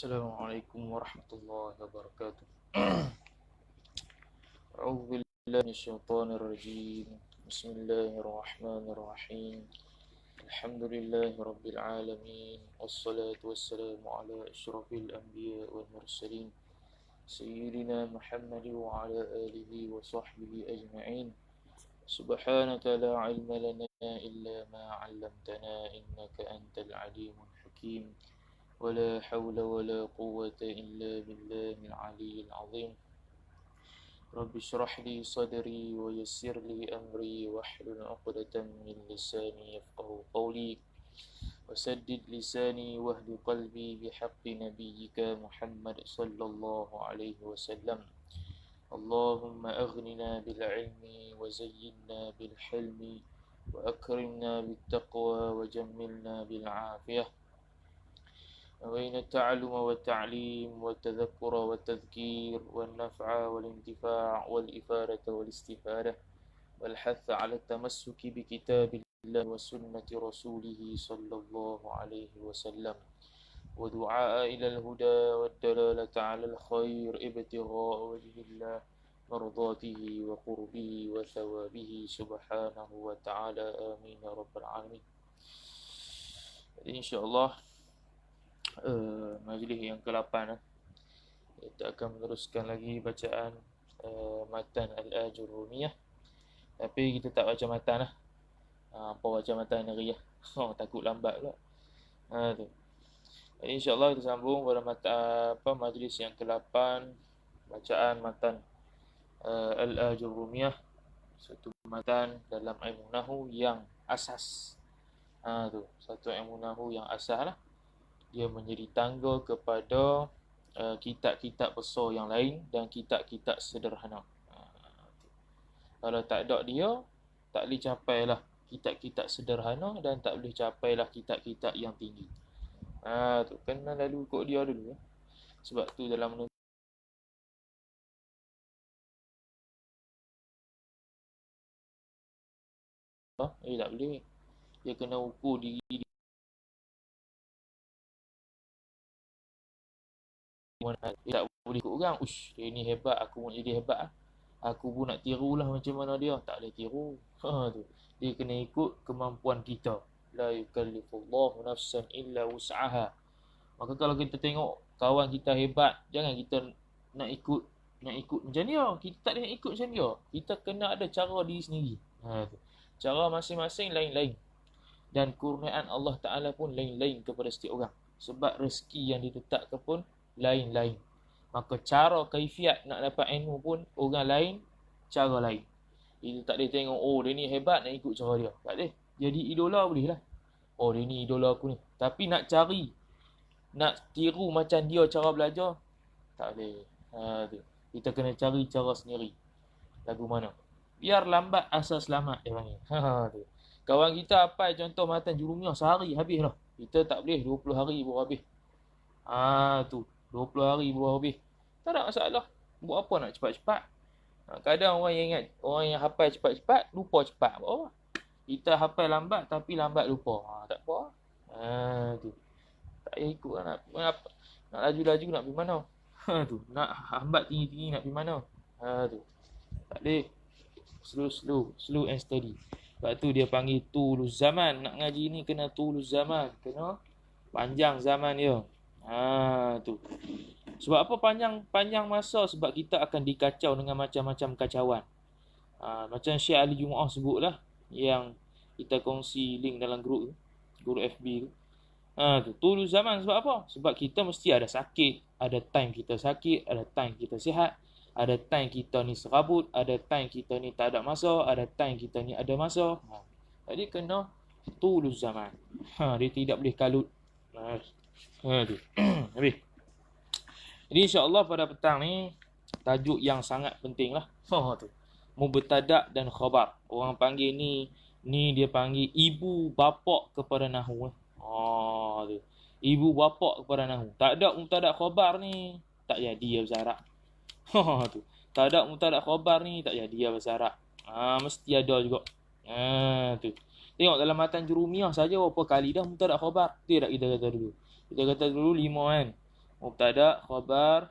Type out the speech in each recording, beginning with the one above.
Assalamualaikum warahmatullahi wabarakatuh. A'udzu billahi minasyaitonir rajim. Bismillahirrahmanirrahim. Alhamdulillahi rabbil alamin. Wassalatu wassalamu ala asyrafil anbiya wal mursalin. Sayyidina Muhammad wa ala alihi wa sahbihi ajma'in. Subhanaka la ilma lana illa ma 'allamtana innaka antal alimul hakim. ولا حول ولا قوة إلا بالله العلي العظيم. رب اشرح لي صدري ويسر لي أمري واحلل عقدة من لساني يفقه قولي وسدد لساني واهد قلبي بحق نبيك محمد صلى الله عليه وسلم. اللهم أغننا بالعلم وزينا بالحلم وأكرمنا بالتقوى وجملنا بالعافية. وبين التعلم والتعليم والتذكر والتذكير والنفع والانتفاع والإفادة والاستفادة والحث على التمسك بكتاب الله وسنة رسوله صلى الله عليه وسلم ودعاء إلى الهدى والدلالة على الخير ابتغاء وجه الله مرضاته وقربه وثوابه سبحانه وتعالى آمين يا رب العالمين. إن شاء الله majlis yang ke-8 kita akan meneruskan lagi bacaan matan Al-Ajurrumiyah, tapi kita tak baca matan lah. Apa baca matan hari lah. Takut lambat pula. Tu. InsyaAllah kita sambung pada majlis yang ke-8, bacaan matan Al-Ajurrumiyah, satu matan dalam ilmu nahwu yang asas. Tu, satu ilmu nahwu yang asas lah. Dia menjadi tangga kepada kitab-kitab besar yang lain dan kitab-kitab sederhana. Kalau tak ada dia, tak boleh capailah kitab-kitab sederhana dan tak boleh capailah kitab-kitab yang tinggi. Tu kena lalu ikut dia dulu. Sebab tu dalam menuntut tak boleh. Dia kena ukur diri dia. Dia tak boleh ikut orang. Dia ni hebat, aku pun jadi hebat. Aku pun nak tirulah macam mana dia. Tak boleh tiru. Tu. Dia kena ikut kemampuan kita. La yukallifullahu nafsan illa wus'aha. Maka kalau kita tengok kawan kita hebat, jangan kita nak ikut macam dia. Kita tak boleh nak ikut macam dia. Kita kena ada cara diri sendiri. Tu. Cara masing-masing lain-lain. Dan kurniaan Allah Ta'ala pun lain-lain kepada setiap orang. Sebab rezeki yang ditetapkan pun lain-lain. Maka cara kaifiat nak dapat ilmu pun orang lain, cara lain. Itu tak boleh tengok, dia ni hebat, nak ikut cara dia. Tak boleh. Jadi idola boleh lah. Dia ni idola aku ni. Tapi nak cari, nak tiru macam dia cara belajar, tak boleh. Tu. Kita kena cari cara sendiri. Lagu mana? Biar lambat asal selamat, dia panggil. Tu. Kawan kita apa contoh matan Jurumiyah sehari habis lah. Kita tak boleh 20 hari baru habis. Tu 20 hari baru habis. Tak ada masalah. Buat apa nak cepat-cepat? Kadang orang yang ingat, orang yang hafal cepat-cepat lupa cepat. Buat apa? Kita hafal lambat tapi lambat lupa. Tak apa. Tu. Tak payah ikut lah. Nak laju-laju nak pergi mana? Tu. Nak hambat tinggi-tinggi nak pergi mana? Tu. Tak boleh. Slow and steady. Sebab tu dia panggil tulus zaman. Nak ngaji ni kena tulus zaman. Kena panjang zaman dia. Tu. Sebab apa panjang masa? Sebab kita akan dikacau dengan macam-macam kacauan. Macam Syekh Ali Jumaah sebutlah, yang kita kongsi link dalam grup FB tu. Tu. Tulus zaman sebab apa? Sebab kita mesti ada sakit. Ada time kita sakit, ada time kita sihat. Ada time kita ni serabut, ada time kita ni tak ada masa, ada time kita ni ada masa. Jadi kena tulus zaman. Dia tidak boleh kalut. Tu. Habis. Jadi insya-Allah pada petang ni tajuk yang sangat penting lah. Tu. Mubtada' dan khabar. Orang panggil ni dia panggil ibu bapa kepada nahwu. Tu. Ibu bapa kepada nahwu. Tak ada mubtada' khabar ni, tak jadi bahasa Arab. Tu. Tak ada mubtada' khabar ni, tak jadi bahasa Arab. Mesti ada juga. Tu. Tengok dalam matan Jurumiyah saja berapa kali dah mubtada' khabar. Tu tak kita kata dulu. Kita kata dulu 5 kan. Mubtada, khabar,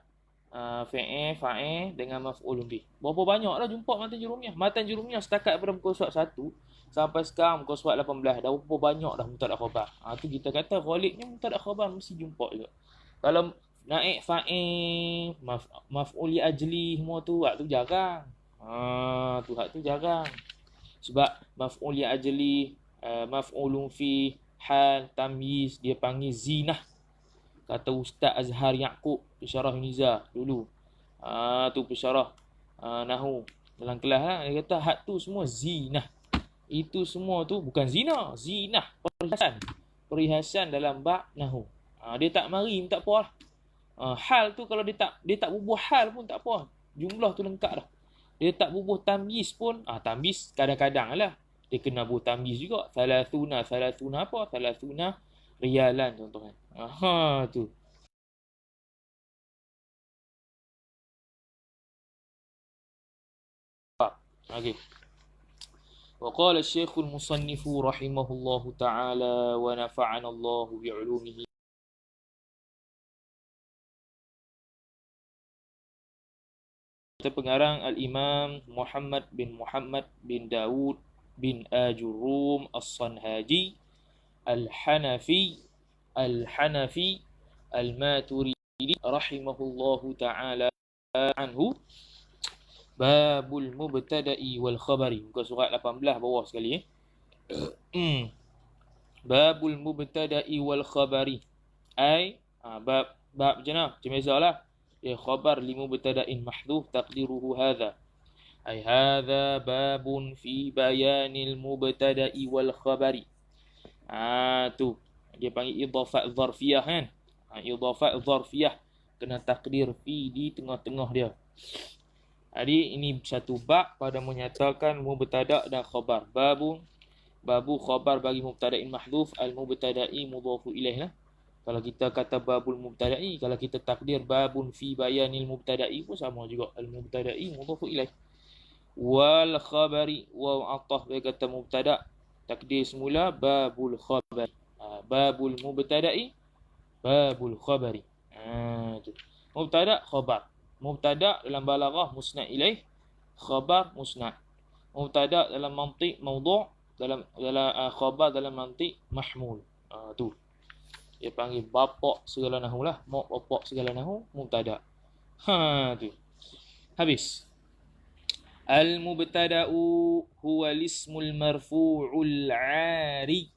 fa'il dengan maf'ulun bih. Berapa banyak dah jumpa matan jurumiyah. Matan jurumiyah setakat pada muka surat 1 sampai sekarang muka surat 18. Dah berapa banyak dah mubtada khabar. Tu kita kata ghalibnya mubtada khabar mesti jumpa juga. Kalau naik fa'il, maf'ul li ajli semua tu, tu jarang. Tu jarang. Sebab maf'ul li ajli, maf'ulun fi, hal, tamyiz dia panggil zinah. Kata Ustaz Azhar Yaqub pensyarah Niza dulu. Tu pensyarah Nahu dalam kelas lah. Dia kata hak tu semua zinah. Itu semua tu bukan zina, zinah, perhiasan. Perhiasan dalam bab Nahu. Dia tak mari tak apa lah. Hal tu kalau dia tak bubuh hal pun tak apa. Jumlah tu lengkap dah. Dia tak bubuh tamyiz pun, tamyiz kadang-kadang lah. Dia kena bubuh tamyiz juga. Thalathuna apa? Thalathuna rialan contohnya. Tu. Okey. وقال الشيخ المصنف رحمه الله تعالى ونفعنا الله بعلومه. Pengarang Al-Imam Muhammad bin Daud bin Ajurum As-Sanhaji Al-Hanafi Al-Maturidi rahimahullahu ta'ala anhu. Babul mubtada'i wal khabari. Muka surat 18 bawah sekali. Babul mubtada'i wal khabari. Bab macam mana? Macam biasalah. Khabar li mubtada'in mahdhuf taqdiruhu hadha. Hadha babun fi bayanil mubtada'i wal khabari. Tu. Dia panggil idhafat zarfiyah kan. Idhafat zarfiyah. Kena takdir fi di tengah-tengah dia. Jadi ini satu bab pada menyatakan mubtada' dan khabar. Babu khabar bagi mubtada'in mahdhuf, al-mubtada'i mudhafu ilaih lah. Kalau kita kata babul mubtada'i, kalau kita takdir babun fi bayanil mubtada'i pun sama juga, al-mubtada'i mudhafu ilaih. Wal khabari wa atah dia kata mubtada', takdir semula babul khabari. Babul mubtada'i babul khabari. Tu. Mubtada' khabar. Mubtada' dalam balaghah musnad ilaih, khabar musnad. Mubtada' dalam mantiq maudhu', dalam khabar dalam mantiq mahmul. Tu. Dia panggil bapak segala nahu lah, mak bapak segala nahu, mubtada'. Tu. Habis. Al-mubtada'u huwa lismul marfu'ul 'ari.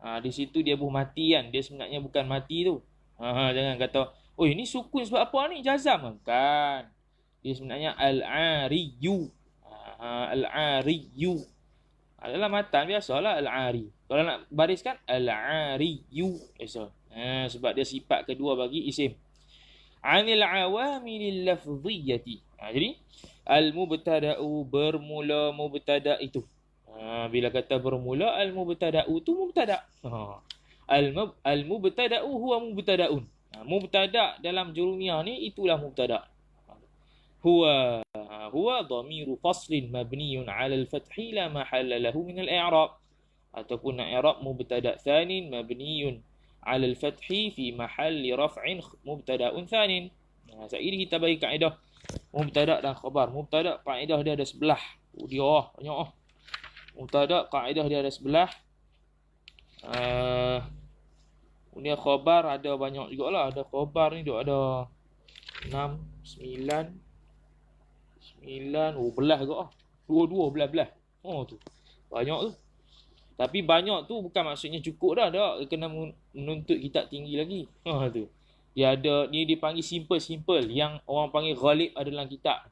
Di situ dia mati kan, dia sebenarnya bukan mati tu. Jangan kata ini sukun sebab apa ni? Jazam kan? Dia sebenarnya al-ariyu. Al-ariyu. Adalah matan biasalah al-ari. Kalau nak bariskan al-ariyu biasa. Sebab dia sifat kedua bagi isim. Anil awamilil lafdhiyyati. Jadi al-mubtada'u bermula mubtada' itu. Bila kata bermula al-mubtada'u tu mubtada'. Al-mubtada'u huwa mubtada'un. Mubtada' dalam jurumiyah ni itulah mubtada'. Huwa dhamiru faslin mabniyun 'ala al-fathi la mahalla lahu min al-i'rab. Ataupun i'rab mubtada' thanin mabniyun 'ala al-fathi fi mahalli raf'in mubtada'un thanin. Saat ini kita bagi kaedah mubtada' dan khabar. Mubtada' kaedah dia ada sebelah. Dia banyak. Mubtada' kaedah dia ada sebelah. Kemudian khabar ada banyak jugalah. Ada khabar ni ada 6, 9, belah juga. 22 belah. Tu. Banyak tu. Tapi banyak tu bukan maksudnya cukup dah. Kena menuntut kitab tinggi lagi. Tu. Dia ada, ni dipanggil simple. Yang orang panggil ghalib ada dalam kitab.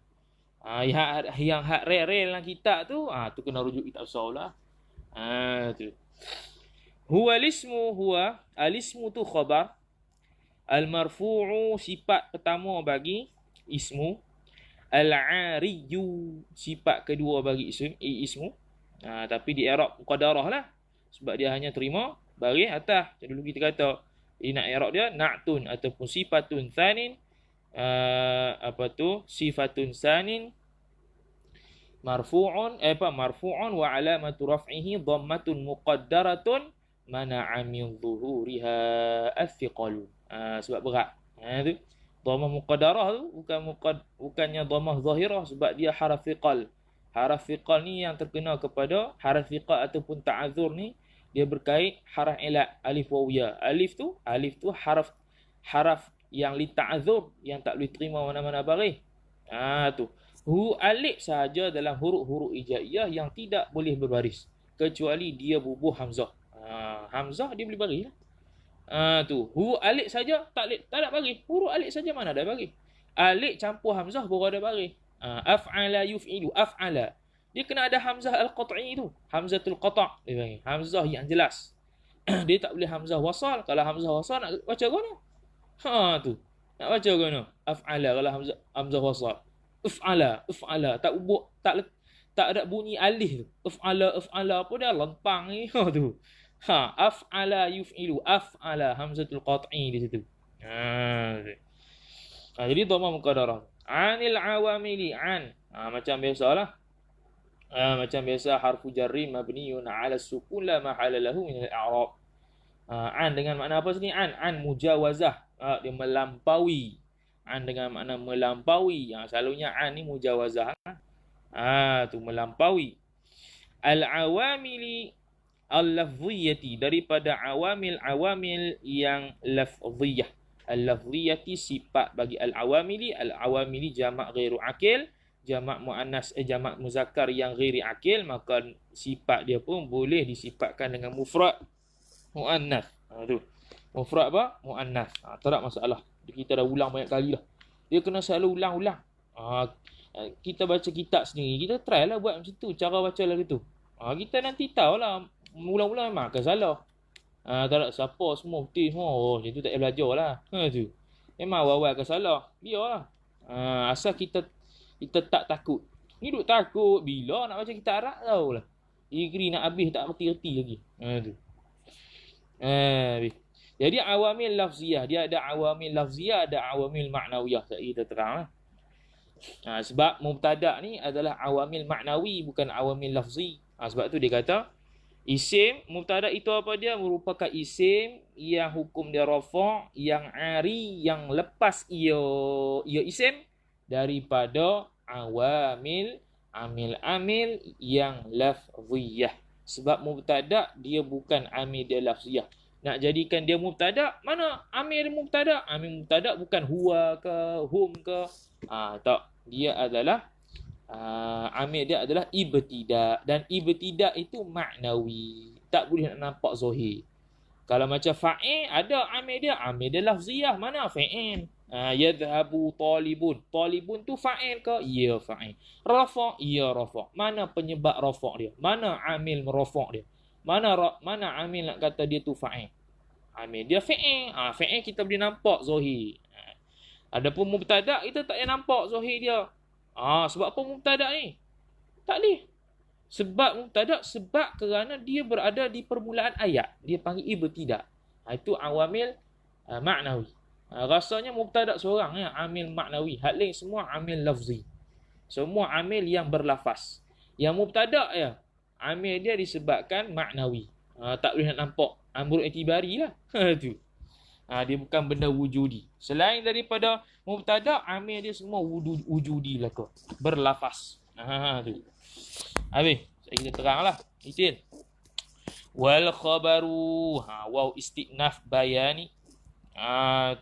Yang hak rare dalam kitab tu, tu kena rujuk kitab besar lah. Tu. Huwa al-ismu tu khabar. Al-marfu'u sifat pertama bagi ismu. Al-ariyu sifat kedua bagi ismu. Tapi di i'rab muqaddarah lah. Sebab dia hanya terima baris atas. Jadi dulu kita kata nak i'rab dia na'tun ataupun sifatun thanin. Sifatun sanin marfu'un wa alamatu raf'ihi dhammatun muqaddaratun mana'a min zuhuriha as-thiqalu. Sebab berat. Tu. Dhammah muqaddarah tu bukannya dhammah zahirah sebab dia haraf thiqal. Haraf thiqal ni yang terkena kepada haraf thiqal ataupun ta'adzur ni dia berkait haraf ilat alif waw ya. Alif tu haraf yang li ta'adzur yang tak boleh terima mana-mana baris. Tu. Hu alif sahaja dalam huruf-huruf hijaiyah yang tidak boleh berbaris kecuali dia bubuh hamzah. Hamzah dia boleh baris lah. Tu. Huruf alif saja tak ada baris. Huruf alif saja mana ada baris. Alif campur hamzah baru ada baris. Af'ala yuf'ilu. Af'ala. Dia kena ada hamzah al-qat'i tu. Hamzatul qata' dia panggil. Hamzah yang jelas. Dia tak boleh hamzah wasal. Kalau hamzah wasal nak baca mana? Tu. Nak baca mana? Af'ala kalau hamzah wasal. Uf'ala. Tak ada bunyi alif tu. Uf'ala apa dia lempang ni. Tu. Af'ala yuf'ilu. Af'ala hamzatul qat'i di situ. Jadi dhammah muqaddarah. Anil awamili an. Macam biasalah. Macam biasa harfu jarri mabniun 'ala sukun la mahala lahu min al-i'rab. An dengan makna apa sini? An mujawazah. Dia melampaui. An dengan makna melampaui. Selalunya an ni mujawazah. Tu melampaui. Al-awamili al-lafziyati daripada awamil yang lafziyah. Al-lafziyati sifat bagi al-awamili. Al-awamili jamak ghairu akil. Jamak muannas jamak muzakkar yang ghairi akil, maka sifat dia pun boleh disifatkan dengan mufrad muannas. Tu. Mufrad apa? Muannas. Tak ada masalah. Kita dah ulang banyak kali dah. Dia kena selalu ulang-ulang. Kita baca kitab sendiri, kita try lah buat macam tu, cara baca lagu tu. Kita nanti tahulah ulang-ulang memang akan salah. Tak ada siapa semua betul semua. Macam tu tak payah belajar lah. Tu. Memang awal-awal akan salah. Biarlah. Asal kita tak takut. Ni duk takut bila nak baca kitab Arab tahulah. Degree nak habis tak reti-reti lagi. Tu. Jadi awamil lafziyah, dia ada awamil lafziyah, ada awamil ma'nawiyah. Kita terang lah. Sebab mubtada' ni adalah awamil ma'nawi bukan awamil lafzi. Sebab tu dia kata isim mubtada' itu apa dia? Merupakan isim yang hukum dia rafa', yang ari, yang lepas ia isim daripada awamil amil yang lafziyah. Sebab mubtada' dia bukan amil dia lafziyah. Nak jadikan dia mubtada', mana amil mubtada'? Amil mubtada' bukan huwa ke hum ke. Tak. Dia adalah amil dia adalah ibtida', dan ibtida' itu maknawi. Tak boleh nak nampak zahir. Kalau macam fa'il ada amil dia lafziyah. Mana fa'il? Yadhhabu talibun. Talibun tu fa'il ke? Ya, fa'il. Rafa'? Ya, rafa'. Mana penyebab rafa' dia? Mana amil rafa' dia? Mana amil nak kata dia tu fa'il? Amil dia fa'il. Fa'il kita boleh nampak zahir. Adapun mubtada' kita tak payah nampak zahir dia. Sebab apa mubtada' ni? Tak boleh. Sebab mubtada' kerana dia berada di permulaan ayat. Dia panggil ibtida'. Itu awamil maknawi. Rasanya mubtada' seorang ya, amil maknawi. Hal lain semua amil lafzi. Semua amil yang berlafaz. Yang mubtada' ya, amil dia disebabkan maknawi. Tak boleh nak nampak. Amrul itibari lah. Tu. Dia bukan benda wujudi. Selain daripada mubtada', amil dia semua wujudi lah kau. Berlafaz. Tu. Habis. Kita terang lah. Detail. Wal khabaru. Waw istinaf bayani.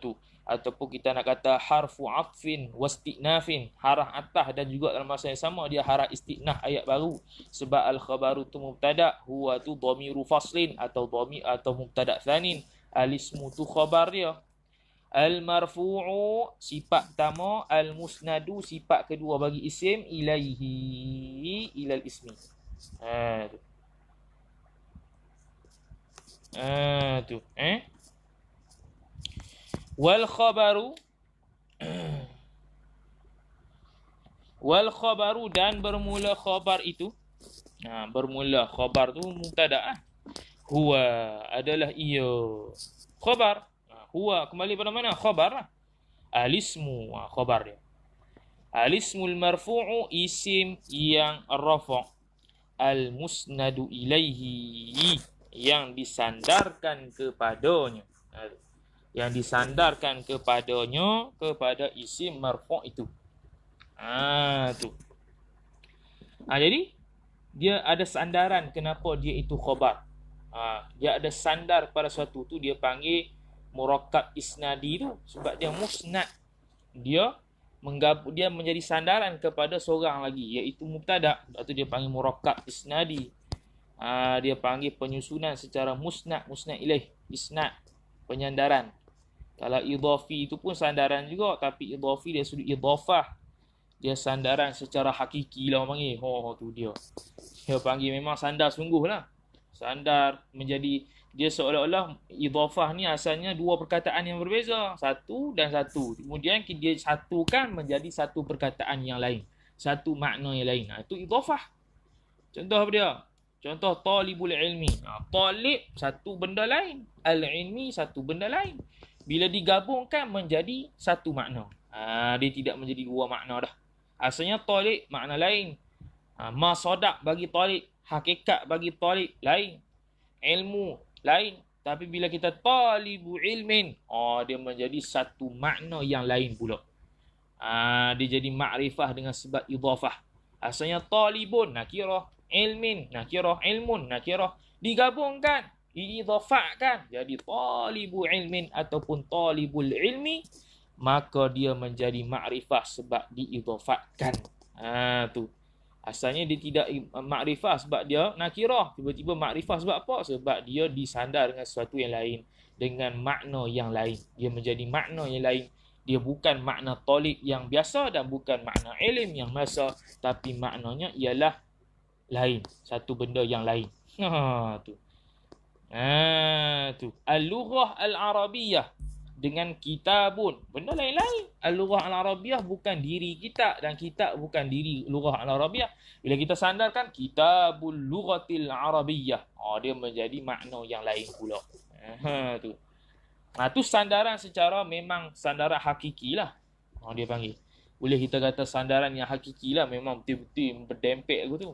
Tu. Ataupun kita nak kata harfu atfin wastinafin, haraf atah, dan juga dalam masa yang sama dia haraf istinaf ayat baru. Sebab al-khabaru tu mubtada', huwa tu dhamiru faslin atau dhamir atau mubtada' tsanin, al-ismu tu khabar dia. Al-marfu'u sifat pertama, al-musnadu sifat kedua bagi isim, ilaihi ilal ismi. Tu. Wal khabaru dan bermula khabar itu. Bermula khabar tu mubtada'. Huwa adalah ia. Khabar. Huwa kembali pada mana? Khabar lah. Al-ismu khabar dia. Al-ismul marfu'u isim yang rafa'. Al-musnadu ilaihi yang disandarkan kepadanya. yang disandarkan kepadanya kepada isim marfu' itu. Tu. Jadi dia ada sandaran kenapa dia itu khabar. Dia ada sandar pada suatu tu, dia panggil murakkab isnadi tu sebab dia musnad. Dia menjadi sandaran kepada seorang lagi iaitu mubtada. Sebab tu dia panggil murakkab isnadi. Dia panggil penyusunan secara musnad ilaih, isnad, penyandaran. Kalau idhafi itu pun sandaran juga, tapi idhafi dia sudut idhafah. Dia sandaran secara hakiki lah orang panggil. Tu dia. Dia panggil memang sandar sungguh lah. Sandar menjadi, dia seolah-olah idhafah ni asalnya dua perkataan yang berbeza. Satu dan satu. Kemudian dia satukan menjadi satu perkataan yang lain. Satu makna yang lain. Itu idhafah. Contoh apa dia? Contoh talibul ilmi. Talib satu benda lain. Al-ilmi satu benda lain. Bila digabungkan menjadi satu makna. Dia tidak menjadi dua makna dah. Asalnya talib makna lain. Masodak bagi talib, hakikat bagi talib lain. Ilmu lain. Tapi bila kita talibu ilmin, dia menjadi satu makna yang lain pula. Dia jadi makrifah dengan sebab idhafah. Asalnya talibun nakirah, ilmin nakirah, ilmun nakirah. Digabungkan, diidhafahkan jadi talibu ilmin ataupun talibul ilmi, maka dia menjadi makrifah sebab diidhafahkan. Tu. Asalnya dia tidak makrifah sebab dia nakirah, tiba-tiba makrifah sebab apa? Sebab dia disandar dengan sesuatu yang lain, dengan makna yang lain. Dia menjadi makna yang lain. Dia bukan makna talib yang biasa dan bukan makna ilm yang biasa, tapi maknanya ialah lain, satu benda yang lain. Tu. Tu. Al-lughah al-arabiyah dengan kitabun, benda lain-lain. Al-lughah al-arabiyah bukan diri kita dan kitab bukan diri lughah al-arabiyah. Bila kita sandarkan kitabul lughatil arabiyah, dia menjadi makna yang lain pula. Tu. Tu sandaran secara memang sandaran hakiki lah. Dia panggil. Boleh kita kata sandaran yang hakiki lah, memang betul-betul berdempet aku tu.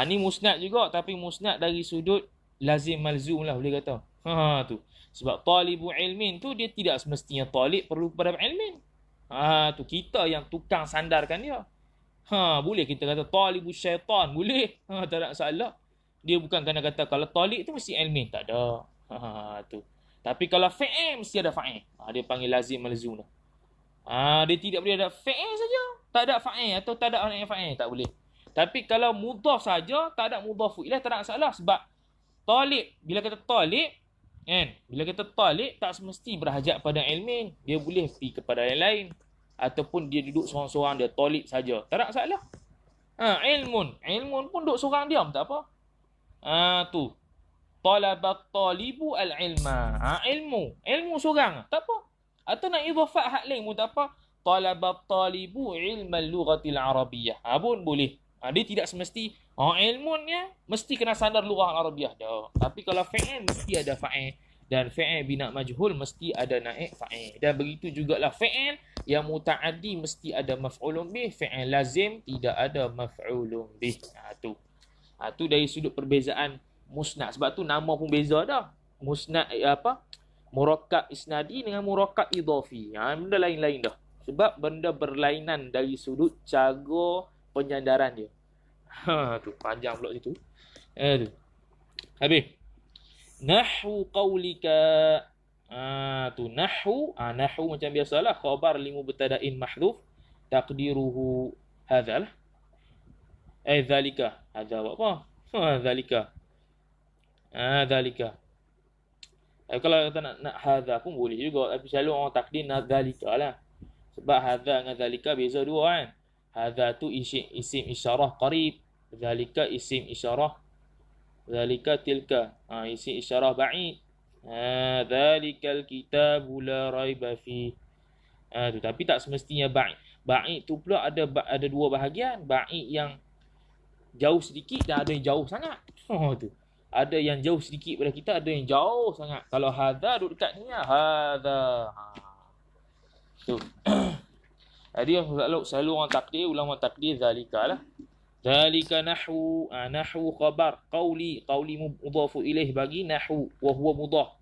Ni musnad juga, tapi musnad dari sudut lazim malzum lah boleh kata. Tu. Sebab talibu ilmin tu dia tidak semestinya talib perlu pada ilmin. Tu kita yang tukang sandarkan dia. Boleh kita kata talibu syaitan, boleh. Tak ada masalah. Dia bukan kena kata kalau talib tu mesti ilmin, tak ada. Tu. Tapi kalau fa'il mesti ada fa'il. Dia panggil lazim malzum tu. Dia tidak boleh ada fa'il saja, tak ada fa'il atau tak ada fa'il, tak boleh. Tapi kalau mudhaf saja, tak ada mudhaf ilaih, tak ada masalah sebab talib, bila kata talib kan, bila kita talib tak semesti berhajat pada ilmin, dia boleh pergi kepada yang lain ataupun dia duduk seorang-seorang dia talib saja, tak ada masalah. Ilmun pun duduk seorang diam tak apa. Tu talabat talibu al-ilma, ilmu seorang tak apa, atau nak idhafat hak lain pun tak apa. Talabat talibu ilmal lughatil arabiyyah, pun boleh. Dia tidak semesti ilmunnya mesti kena sandar lughah Arabiah dah. Tapi kalau fa'il mesti ada fa'il, dan fa'il bina majhul mesti ada naib fa'il. Dan begitu jugalah fa'il yang muta'addi mesti ada maf'ulun bih, fa'il lazim tidak ada maf'ulun bih. Tu dari sudut perbezaan musnad. Sebab tu nama pun beza dah. Musnad murakkab isnadi dengan murakkab idhafi. Benda lain-lain dah. Sebab benda berlainan dari sudut cara penyandaran dia. Tu panjang pula situ. Tu. Habis. Nahwu qaulika. Tu nahwu. Nahwu macam biasalah, khabar li mubtada'in mahdhuf taqdiruhu hadza lah. Dzalika. Hadza apa? Dzalika. Dzalika. Kalau kita nak hadza pun boleh juga, tapi selalu orang takdir dzalika lah. Sebab hadza dengan dzalika beza dua kan. Hadza tu isim isyarah qarib, zalika isim isyarah, zalika tilka isim isyarah ba'id. Zalikal kitabu la raiba fi. Tapi tak semestinya ba'id. Ba'id tu pula ada dua bahagian, ba'id yang jauh sedikit dan ada yang jauh sangat. Tu. Ada yang jauh sedikit pada kita, ada yang jauh sangat. Kalau hadza duduk dekat ni, hadza. Tu. Jadi selalu orang takdir, ulama takdir zalika lah. Zalika nahwu, nahwu khabar, qauli mudhafu ilaih bagi nahwu wa huwa mudhaf.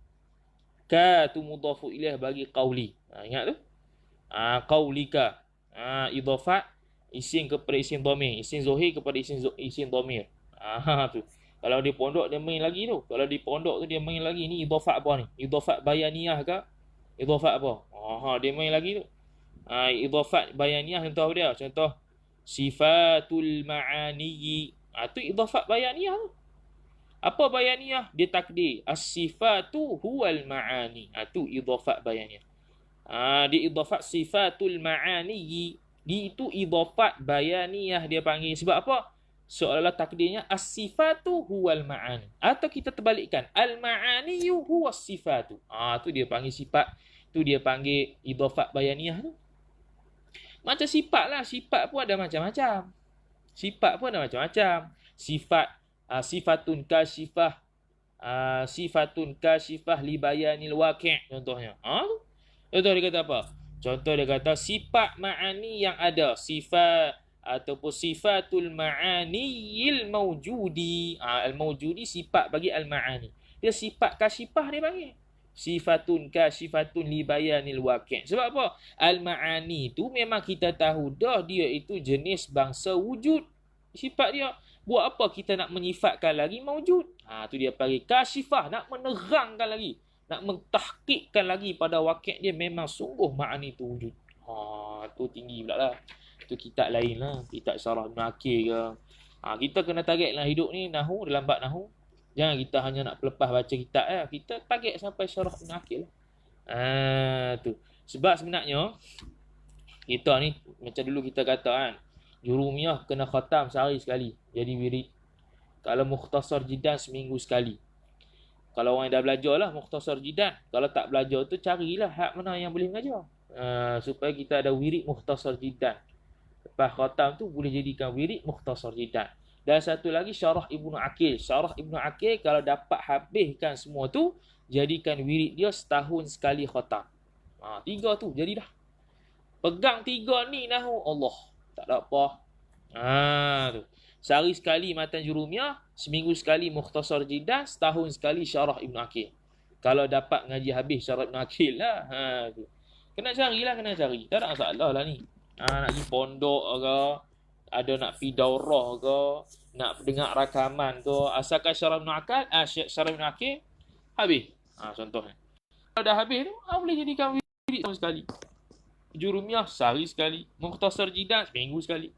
Ka tu mudhafu ilaih bagi qauli. Ingat tu? Qaulika. Idhafat isim kepada isim dhamir, isim zahir kepada isim dhamir. Tu. Kalau di pondok dia main lagi tu. Kalau di pondok tu dia main lagi. Ni idhafat apa ni? Idhafat bayaniyah ke? Idhafat apa? Dia main lagi tu. Idhafat bayaniyah contoh apa dia? Contoh sifatul ma'ani. Tu idhafat bayaniyah tu. Apa bayaniyah? Dia takdir. As-sifatu huwal ma'ani. Tu idhafat bayaniyah. Dia idhafat sifatul ma'ani. Itu idhafat bayaniyah dia panggil. Sebab apa? Seolah-olah takdirnya as-sifatu huwal ma'ani. Atau kita terbalikkan. Al-ma'aniyu huwas sifatu. Tu dia panggil sifat. Tu dia panggil idhafat bayaniyah tu. Macam sifat lah. Sifat pun ada macam-macam. Sifat pun ada macam-macam. Sifat. Sifatun kasyifah. Sifatun kasyifah li bayanil waqi'. Contohnya. Contoh dia kata apa? Contoh dia kata sifat ma'ani yang ada. Sifat ataupun sifatul ma'aniyil mawjudi. Al-mawjudi sifat bagi al-ma'ani. Dia sifat kasyifah dia panggil. Sifatun kasyifatun li bayanil waqi'. Sebab apa? Al-ma'ani tu memang kita tahu dah dia itu jenis bangsa wujud. Sifat dia. Buat apa kita nak menyifatkan lagi mawjud? Tu dia panggil kasyifah. Nak menerangkan lagi. Nak mentahqiqkan lagi pada waqi' dia memang sungguh ma'ani tu wujud. Tu tinggi pula lah. Tu kitab lain lah. Kitab Syarah Ibn Aqil ke. Kita kena target lah hidup ni nahu, dalam bab nahu. Jangan kita hanya nak pelepah baca kitab lah. Kita target sampai Syarah Ibn Aqil lah. Tu. Sebab sebenarnya, kita ni, macam dulu kita kata kan, Jurumiyah kena khatam sehari sekali. Jadi wirid. Kalau Mukhtasar Jidan seminggu sekali. Kalau orang yang dah belajar lah Mukhtasar Jidan. Kalau tak belajar tu carilah hak mana yang boleh mengajar. Supaya kita ada wirid Mukhtasar Jidan. Lepas khatam tu boleh jadikan wirid Mukhtasar Jidan. Dan satu lagi Syarah Ibn Aqil. Syarah Ibn Aqil kalau dapat habiskan semua tu, jadikan wirid dia setahun sekali khatam. 3 tu jadi dah. Pegang 3 ni nahu Allah. Tak ada apa. Tu. Sehari sekali matan Jurumiyah, seminggu sekali Mukhtasar Jidan, setahun sekali Syarah Ibn Aqil. Kalau dapat ngaji habis Syarah Ibn Aqil lah. Tu. Kena carilah, kena cari. Tak ada masalah lah ni. Nak pergi pondok ke, ada nak pergi daurah ke, nak dengar rakaman ke, asalkan Syarah Ibn Aqil, Syarah Ibn Aqil habis. Contohnya. Kalau dah habis tu, boleh jadikan wirid setahun sekali. Jurumiyah sehari sekali, Mukhtasar Jidan seminggu sekali.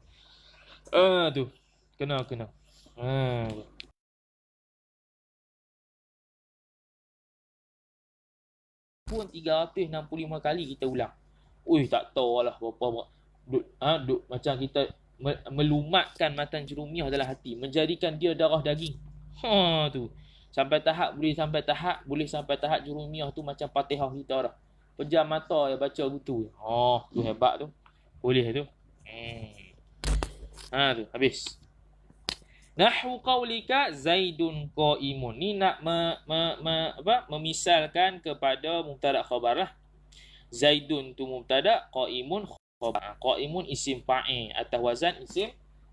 Tu. Kena. Pun 365 kali kita ulang. Tak tahu lah berapa. Duk macam kita melumatkan matan Jurumiyah dalam hati, menjadikan dia darah daging. Tu. Boleh sampai tahap Jurumiyah tu macam Fatihah kita dah. Pejam mata ya baca gitu. Tu hebat tu. Boleh tu. Tu habis. Nahwu qaulika Zaidun qaimun. Ni nak memisalkan kepada mubtada khabar lah. Zaidun tu mubtada, qaimun khabar. Qaimun isim fa'il atas wazan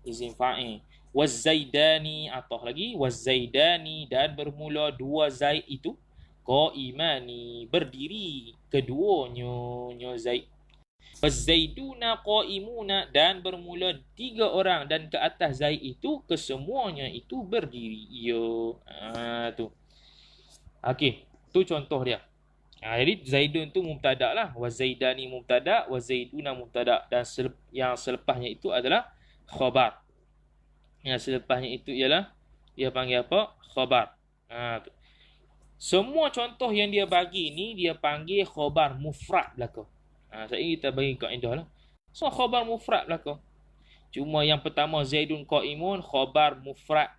isim fa'il. Waz-zaidani atau lagi waz-zaidani dan bermula 2 zaid itu qaimani berdiri keduanya Zaid. Waz-zaiduna qaimuna dan bermula 3 orang dan ke atas Zaid itu kesemuanya itu berdiri. Tu. Okey, tu contoh dia. Jadi Zaidun tu mubtada lah, waz-zaidani mubtada, waz-zaiduna mubtada dan yang selepasnya itu adalah khabar. Yang selepasnya itu ialah dia panggil apa? Khabar. Tu. Semua contoh yang dia bagi ni dia panggil khabar mufrad belaka. Saya kita bagi kaedah lah. So khabar mufrad belaka. Cuma yang pertama Zaidun qaimun khabar mufrad,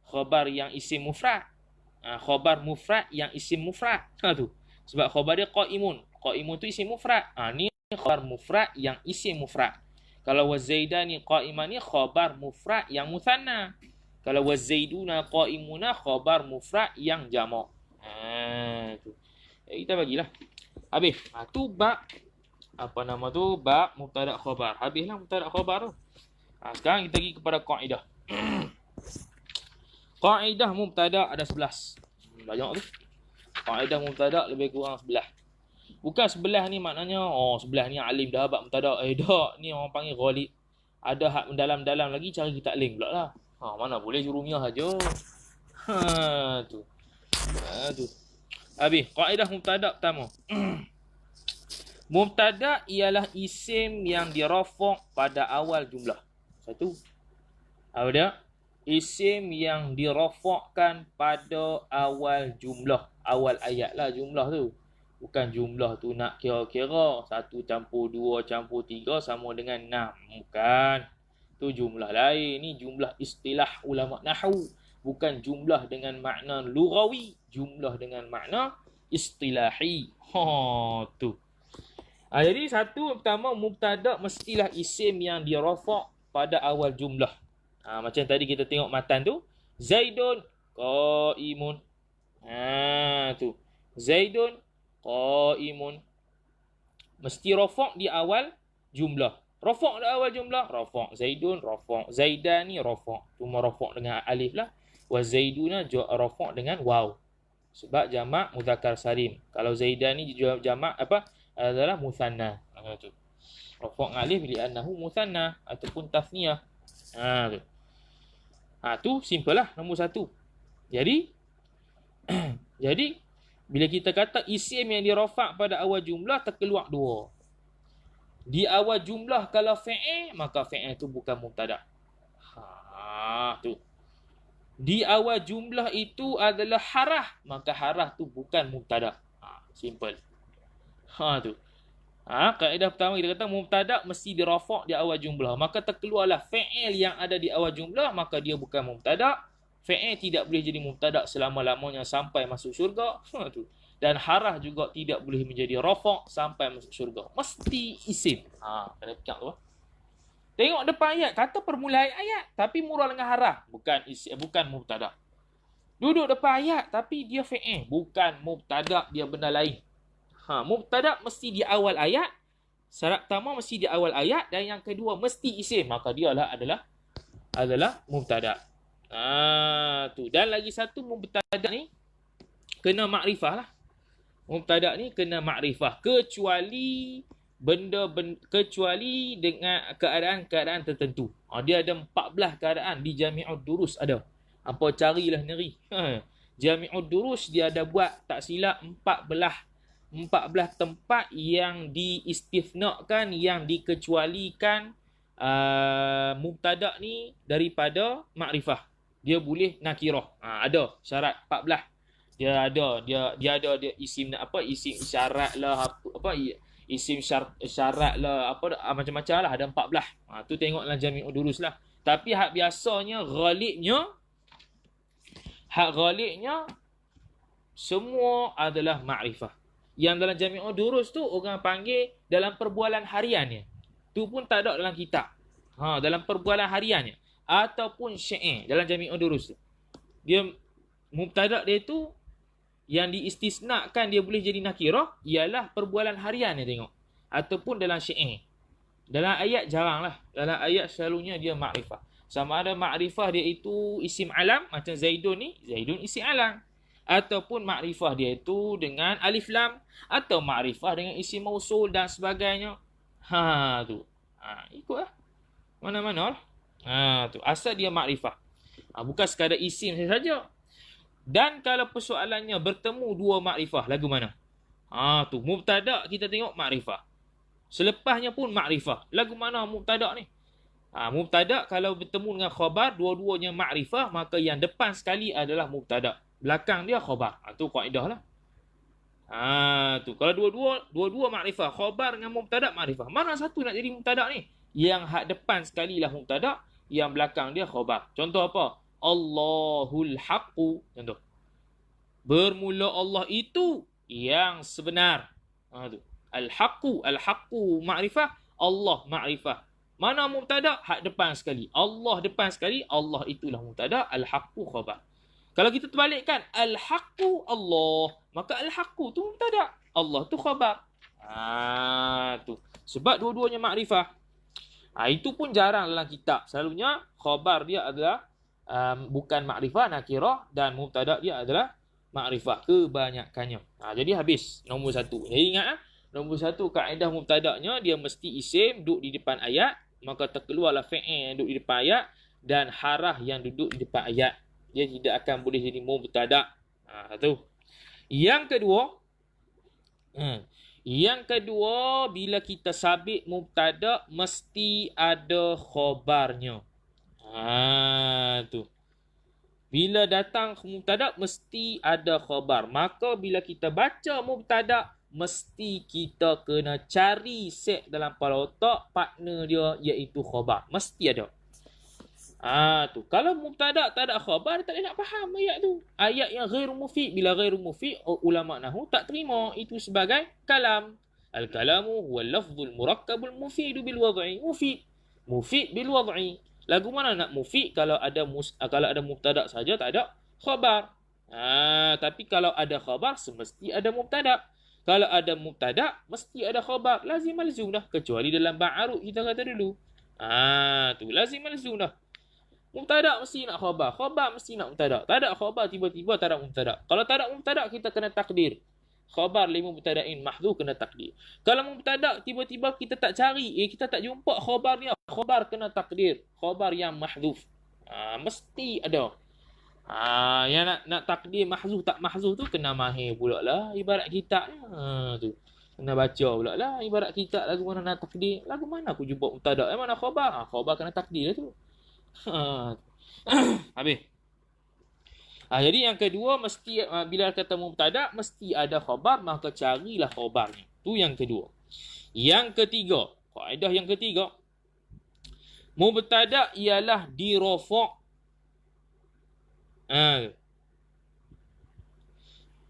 khabar yang isim mufrad. Khabar mufrad yang isim mufrad. Tu. Sebab khabar dia qaimun. Qaimun tu isim mufrad. Ni khabar mufrad yang isim mufrad. Kalau wazaidani qaimani khabar mufrad yang muthanna. Kalau wazaiduna qaimuna khabar mufrad yang jamak. Tu. Kita bagilah. Habis. Tu bab apa nama tu? Bab mubtada khabar. Habislah mubtada khabar tu. Sekarang kita pergi kepada kaedah. Kaedah mubtada ada 11. Banyak tu. Kaedah mubtada lebih kurang sebelah. Bukan sebelah ni maknanya, sebelah ni alim dah abad mubtada. Tak, ni orang panggil ghalib. Ada hak mendalam-dalam lagi cari taklim pula lah. Mana boleh jurumiyah aja. Tu. Tu. Habis, kaedah mubtada pertama. Mubtada ialah isim yang dirafa' pada awal jumlah. Satu. Apa dia? Isim yang dirafa'kan pada awal jumlah. Awal ayat lah jumlah tu. Bukan jumlah tu nak kira-kira. 1 campur 2 campur 3 sama dengan 6. Bukan. Tu jumlah lain. Ni jumlah istilah ulama nahwu. Bukan jumlah dengan makna lughawi. Jumlah dengan makna istilahi. Tu. Jadi satu pertama, mubtada mestilah isim yang dirafa' pada awal jumlah. Macam tadi kita tengok matan tu. Zaidun qaimun. Tu. Zaidun qaimun. Mesti rafa' di awal jumlah. Rafa' di awal jumlah. Rafa' Zaidun, rafa' Zaidan ni rafa'. Cuma rafa' dengan alif lah. Wa Zaiduna rafa' dengan waw. Sebab jamak mudzakkar salim. Kalau Zaidan ni jamak apa? Adalah musanna. Tu. Rafa' dengan alif li'annahu musanna ataupun tasniyah. Tu. Tu simple lah nombor satu. Jadi bila kita kata isim yang dirafa' pada awal jumlah terkeluar dua. Di awal jumlah kalau fi'il maka fi'il tu bukan mubtada. Tu. Di awal jumlah itu adalah harah, maka harah tu bukan mubtada. Simple. Tu. Kaedah pertama kita kata mubtada mesti dirafa' di awal jumlah. Maka terkeluarlah fi'il yang ada di awal jumlah, maka dia bukan mubtada. Fi'il tidak boleh jadi mubtada selama-lamanya sampai masuk syurga. Tu. Dan harah juga tidak boleh menjadi rafa' sampai masuk syurga. Mesti isim. Kena pecah tu. Tengok depan ayat, kata permulaan ayat tapi murah dengan harah, bukan isim, bukan mubtada. Duduk depan ayat tapi dia fi'il, bukan mubtada, dia benda lain. Mubtada mesti di awal ayat. Syarat pertama mesti di awal ayat dan yang kedua mesti isim, maka dia adalah mubtada. Tu. Dan lagi satu mubtada ni kena makrifah lah. Mubtada ni kena makrifah kecuali kecuali dengan keadaan-keadaan tertentu. Dia ada 14 keadaan di Jami'ud Durus ada. Apa carilah neri. Jami'ud Durus dia ada buat tak silap 14 tempat yang diistifnakan, yang dikecualikan mubtada ni daripada makrifah. Dia boleh nakirah. Ada syarat 14. Dia ada isim isim isyarat lah isim syarat lah macam-macam lah, ada 14. Tu tengoklah Jami'ud Durus lah. Tapi hak biasanya ghalibnya semua adalah makrifah. Yang dalam Jami'ud Durus tu orang panggil dalam perbualan hariannya. Tu pun tak ada dalam kitab. Dalam perbualan hariannya ataupun syair dalam Jami'ud Durus tu. Dia mubtada dia tu yang diistisnakan dia boleh jadi nakirah ialah perbualan harian dia tengok. Ataupun dalam syair. Dalam ayat jarang lah. Dalam ayat selalunya dia makrifah. Sama ada makrifah dia itu isim alam. Macam Zaidun ni. Zaidun isim alam. Ataupun makrifah dia itu dengan alif lam. Atau makrifah dengan isim mausul dan sebagainya. Tu. Ikutlah. Mana-mana lah. Tu. Asal dia makrifah. Bukan sekadar isim saja. Dan kalau persoalannya bertemu dua makrifah, lagu mana? Tu mubtada kita tengok makrifah. Selepasnya pun makrifah. Lagu mana mubtada ni? Mubtada kalau bertemu dengan khabar, dua-duanya makrifah, maka yang depan sekali adalah mubtada. Belakang dia khabar. Tu kaedah lah. Tu kalau dua-dua makrifah, khabar dengan mubtada makrifah. Mana satu nak jadi mubtada ni? Yang hak depan sekali lah mubtada, yang belakang dia khabar. Contoh apa? Allahul haqqu. Contoh. Bermula Allah itu yang sebenar. Tu. Al-haqqu makrifah, Allah makrifah. Mana mubtada? Hak depan sekali. Allah depan sekali, Allah itulah mubtada, al-haqqu khabar. Kalau kita terbalikkan al-haqqu Allah, maka al-haqqu tu mubtada, Allah tu khabar. Tu. Sebab dua-duanya makrifah. Itu pun jarang dalam kitab. Selalunya khabar dia adalah bukan makrifah, nakirah, dan mubtada dia adalah makrifah kebanyakannya. Jadi habis nombor 1. Jadi ingat nombor 1 kaedah mubtada'nya dia mesti isim duduk di depan ayat, maka terkeluarlah fi'il yang duduk di depan ayat dan harah yang duduk di depan ayat. Dia tidak akan boleh jadi mubtada'. Tu. Yang kedua, bila kita sabit mubtada' mesti ada khabarnya. Tu. Bila datang mubtada' mesti ada khabar. Maka bila kita baca mubtada' mesti kita kena cari set dalam kepala otak partner dia iaitu khabar. Mesti ada. Tu. Kalau mubtada' tak ada khabar, tak boleh nak faham ayat tu. Ayat yang ghairu mufid. Bila ghairu mufid, ulama nahwu tak terima itu sebagai kalam. Al-kalamu huwa lafzul murakkabul mufidu bil wad'i. Mufid bil wad'i. Lagu mana nak mufid kalau ada mubtada' saja tak ada khabar. Tapi kalau ada khabar semesti ada mubtada'. Kalau ada mubtada' mesti ada khabar. Lazim malzum dah, kecuali dalam ba'arud kita kata dulu. Tu lazim malzum dah. Mubtada' mesti nak khabar, khabar mesti nak mubtada'. Tak ada khabar tiba-tiba tak ada mubtada'. Kalau tak ada mubtada' kita kena takdir. Khabar lima mubtada'in mahdhuf kena takdir. Kalau mubtada' tiba-tiba kita tak cari, kita tak jumpa khabarnya, khabar kena takdir. Khabar yang mahdhuf. Mesti ada. Yang nak takdir mahzuf tak mahzuf tu kena mahir pula lah ibarat kitab. Tu. Kena baca pula lah ibarat kitab lagu mana nak takdir. Lagu mana aku jumpa mubtada', mana khabar? Khabar kena takdir lah tu. Habis. Jadi yang kedua mesti bila kata mubtada' mesti ada khabar, maka carilah khabarnya. Tu yang kedua. Yang ketiga, kaedah yang ketiga, mubtada' ialah dirafa'.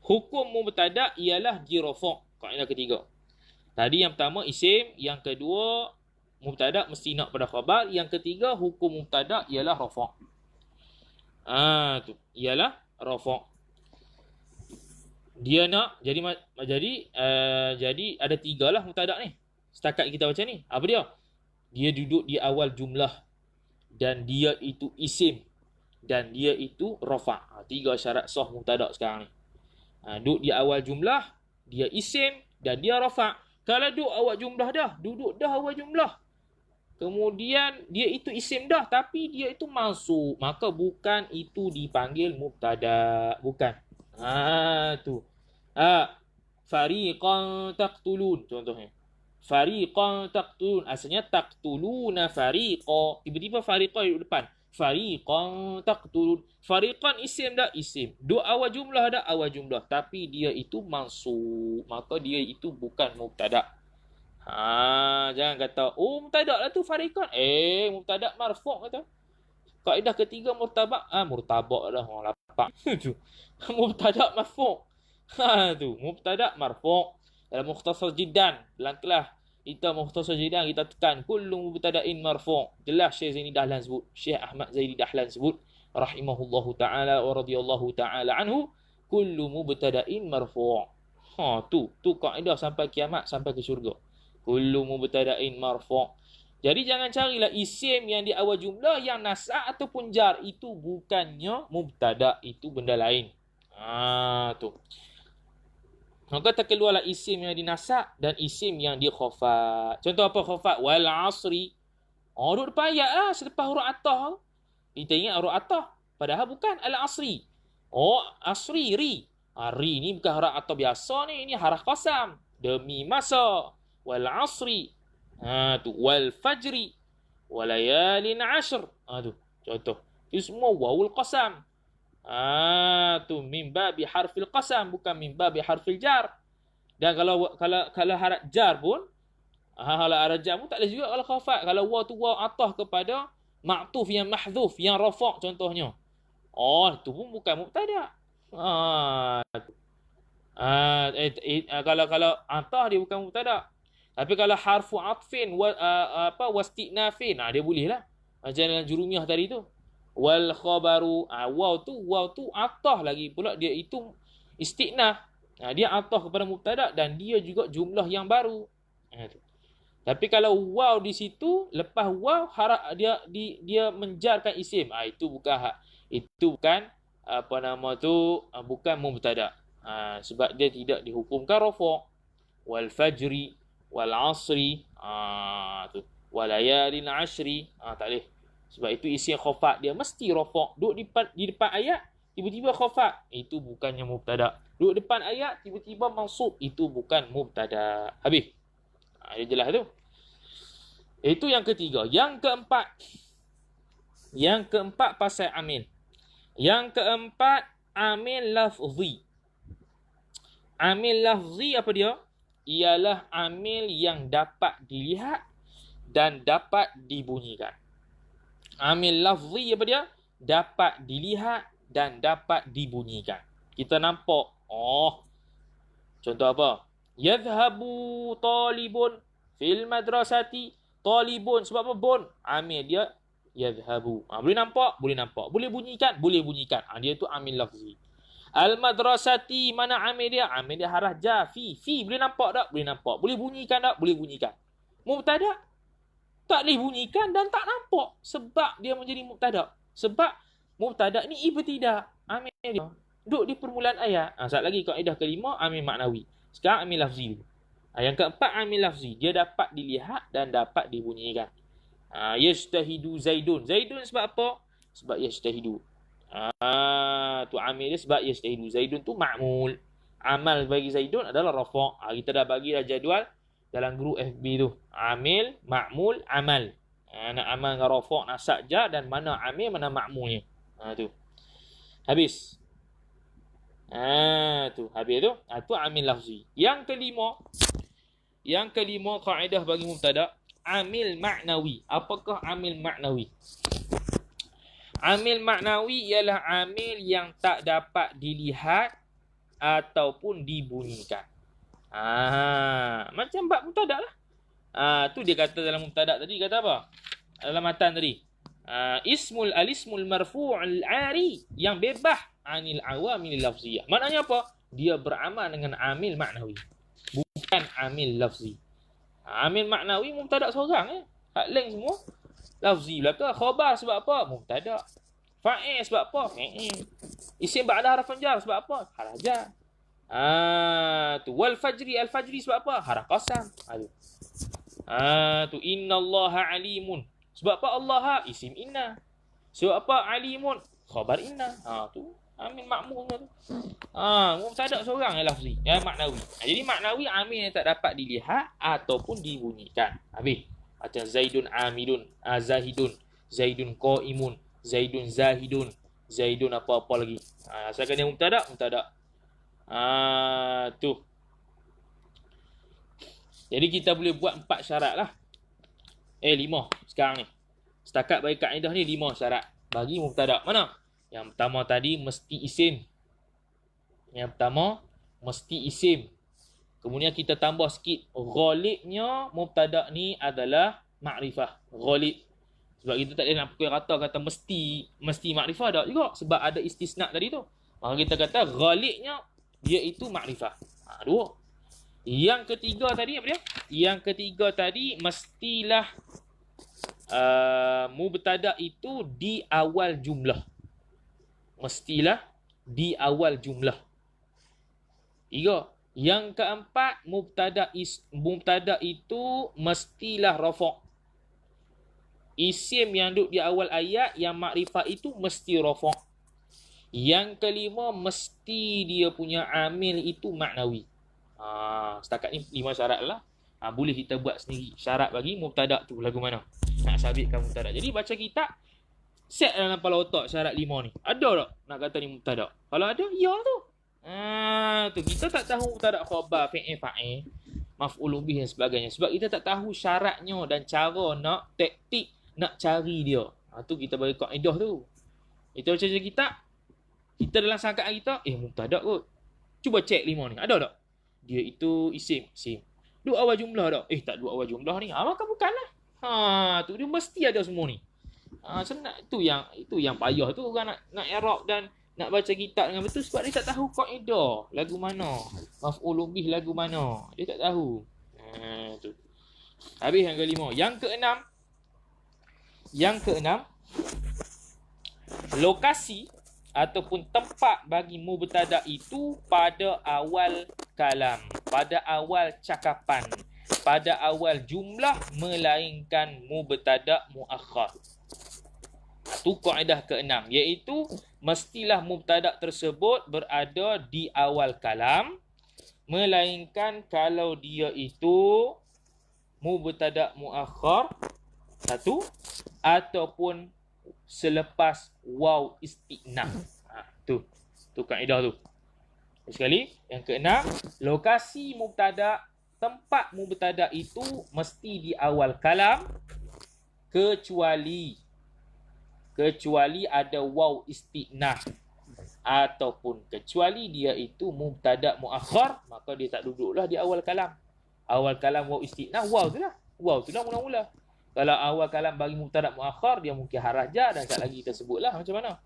Hukum mubtada' ialah dirafa'. Kaedah ketiga. Tadi yang pertama isim, yang kedua mubtada' mesti nak pada khabar, yang ketiga hukum mubtada' ialah rafa'. Tu ialah rafa'. Dia nak jadi ada tiga lah mubtada' ni. Setakat kita baca ni. Apa dia? Dia duduk di awal jumlah dan dia itu isim dan dia itu rafa'. Tiga syarat sah mubtada' sekarang ni. Duduk di awal jumlah, dia isim dan dia rafa'. Kalau duduk dah awal jumlah. Kemudian dia itu isim dah tapi dia itu mansub, maka bukan itu dipanggil mubtada', bukan. Tu. Fariqan taqtulun contohnya. Fariqan taqtulun asalnya taqtuluna fariqa. Tiba-tiba fariqa di depan. Fariqan taqtulun. Fariqan isim dah isim. Dua awal jumlah dah awal jumlah tapi dia itu mansub, maka dia itu bukan mubtada'. Jangan kata, mubtada' lah tu fariqan. Mubtada' marfu' kata. Kaedah ketiga murtabak. Murtabak dah orang lapak. Mubtada' marfu'. Tu, mubtada' marfu'. Dalam Mukhtasar Jiddan, dalam kelas kita Mukhtasar Jiddan kita tekan kullu mubtada'in marfu'. Jelas Syekh Zaini Dahlan sebut. Syekh Ahmad Zaini Dahlan sebut rahimahullahu ta'ala wa radhiyallahu ta'ala anhu, kullu mubtada'in marfu'. Tu kaedah sampai kiamat, sampai ke syurga. Kullu mubtada'in marfu'. Jadi jangan carilah isim yang di awal jumlah yang nasab ataupun jar. Itu bukannya mubtada', itu benda lain. Tu. Maka terkeluarlah isim yang dinasab dan isim yang dikhafat. Contoh apa khafat? Wal asri. Duduk depan ayat lah selepas huruf atah. Kita ingat huruf atah. Padahal bukan al asri. Asri, ri. Ri ni bukan huruf atah biasa ni. Ini haraf qasam. Demi masa. Wal asri. Tu wal fajri. Walayalin ashr. Tu contoh. Itu semua wawul qasam. Tu min babi harfil qasam, bukan min babi harfil jar. Dan kalau haraf jar pun kalau haraf jar pun tak boleh juga kalau khafat. Kalau waw tu waw atah kepada ma'tuf yang mahdzuf, yang rafa' contohnya. Tu pun bukan mubtada'. Kalau atah dia bukan mubtada'. Tapi kalau harfu atfin wastinafin, dia boleh lah. Macam dalam jurumiyah tadi tu. Wal khabaru, waw tu atah lagi pula, dia itu istinaf. Dia atah kepada mubtada' dan dia juga jumlah yang baru. Tapi kalau waw di situ, lepas waw harap dia menjarkan isim. Itu bukan bukan mubtada. Sebab dia tidak dihukumkan rafa'. Wal fajri wal asri tu wal layalin ashri tak boleh. Sebab itu isim khafat dia mesti rafa'. Duduk di depan ayat tiba-tiba khafat, itu bukannya mubtada. Duduk depan ayat tiba-tiba mansub, itu bukan mubtada. Habis. Dia jelas tu. Itu yang ketiga. Yang keempat pasal amil. Yang keempat, amil lafzi. Amil lafzi apa dia? Ialah amil yang dapat dilihat dan dapat dibunyikan. Amil lafzi apa dia? Dapat dilihat dan dapat dibunyikan. Kita nampak. Contoh apa? Yadhhabu talibun fil madrasati. Talibun. Sebab apa? Bun. Amil dia yadhhabu. Boleh nampak? Boleh nampak. Boleh bunyikan? Boleh bunyikan. Dia tu amil lafzi. Al-madrasati, mana amil dia? Amil dia harah ja, fi. Fi boleh nampak tak? Boleh nampak. Boleh bunyikan tak? Boleh bunyikan. Mubtada tak boleh bunyikan dan tak nampak. Sebab dia menjadi mubtada. Sebab mubtada ni ibtidah. Amil dia duduk di permulaan ayat. Satu lagi kaedah kelima, amil maknawi. Sekarang amil lafzi. Yang keempat, amil lafzi. Dia dapat dilihat dan dapat dibunyikan. Yajtahidu Zaidun. Zaidun sebab apa? Sebab yajtahidu. Tu amil dia sebab yajtahidu. Zaidun tu ma'mul. Amal bagi Zaidun adalah rafa'. Kita dah bagi dah jadual dalam grup FB tu. Amil, ma'mul, amal. Nak amal dengan rafa', nasab jar, dan mana amil, mana ma'mulnya. Tu. Habis. Tu. Habis tu. Tu amil lafzi. Yang kelima kaedah bagi mubtada, amil maknawi. Apakah amil maknawi? Amil maknawi ialah amil yang tak dapat dilihat ataupun dibunyikan. Macam bab mubtada lah. Tu dia kata dalam mubtada tadi, kata apa? Dalam matan tadi. Alismul marfu'ul ari, yang bebas anil awamil lafziyah. Maknanya apa? Dia beramal dengan amil maknawi, bukan amil lafzi. Amil maknawi mubtada seorang hak lain semua lafzi belaka. Khabar sebab apa? Mubtada. Fa'il sebab apa? Fa'il. Isim ba'da haraf jar sebab apa? Haraf jar. Tu wal fajri, al fajri sebab apa? Haraf qasam. Tu innallaha alimun. Sebab apa Allah? Isim inna. Sebab apa alimun? Khabar inna. Tu amil makmul tu. Mubtada seorang lafzi, maknawi. Jadi maknawi amil yang tak dapat dilihat ataupun dibunyikan. Habis. Macam Zaidun amidun, zahidun, Zaidun qaimun, Zaidun zahidun, Zaidun apa-apa lagi. Asalkan dia mubtada. Tu. Jadi kita boleh buat 4 syarat lah. 5 sekarang ni. Setakat bagi kaedah ni 5 syarat bagi mubtada. Mana? Yang pertama tadi mesti isim. Kemudian kita tambah sikit. Ghalibnya mubtada ni adalah makrifah. Ghalib. Sebab kita tak boleh nak pukul rata kata mesti makrifah tak juga. Sebab ada istisna tadi tu. Maka kita kata ghalibnya dia itu makrifah. 2. Yang ketiga tadi apa dia? Yang ketiga tadi mestilah mubtada itu di awal jumlah. Mestilah di awal jumlah. 3. Yang keempat, mubtada itu mestilah rafa'. Isim yang duduk di awal ayat yang makrifah itu mesti rafa'. Yang kelima, mesti dia punya amil itu maknawi. Setakat ni 5 syarat lah. Boleh kita buat sendiri syarat bagi mubtada tu lagu mana nak sabitkan mubtada. Jadi baca kitab, set dalam kepala otak syarat 5 ni. Ada tak nak kata ni mubtada? Kalau ada, ya tu. Tu kita tak tahu mubtada khabar, fi'il fa'il, maf'ul bih dan sebagainya. Sebab kita tak tahu syaratnya dan cara nak taktik nak cari dia. Tu kita bagi kaedah tu. Kita baca kitab, kita dalam sangkaan kita, mubtada kot. Cuba cek 5 ni. Ada tak? Dia itu isim. Duk awal jumlah tak? Tak duk awal jumlah ni. Maka bukanlah. Tu dia mesti ada semua ni. Senang itu yang payah tu orang nak i'rab dan nak baca kitab dengan betul sebab dia tak tahu kaedah lagu mana, maf'ul bih lagu mana. Dia tak tahu. Tu. Habis yang kelima. Yang keenam lokasi ataupun tempat bagi mubtada itu pada awal kalam, pada awal cakapan, pada awal jumlah melainkan mubtada muakhar. Itu kaedah ke-6, iaitu mestilah mubtada tersebut berada di awal kalam, melainkan kalau dia itu mubtada muakhar, satu, ataupun selepas waw istinaf. Tu kaedah tu. Sekali, yang ke-6, lokasi mubtada, tempat mubtada itu mesti di awal kalam kecuali ada waw istinaf, ataupun kecuali dia itu mubtada muakhar, maka dia tak duduklah di awal kalam. Awal kalam waw istinaf, waw tu lah mula-mula. Kalau awal kalam bagi mubtada muakhar, dia mungkin haraj jar, dan sekali lagi kita sebutlah macam mana.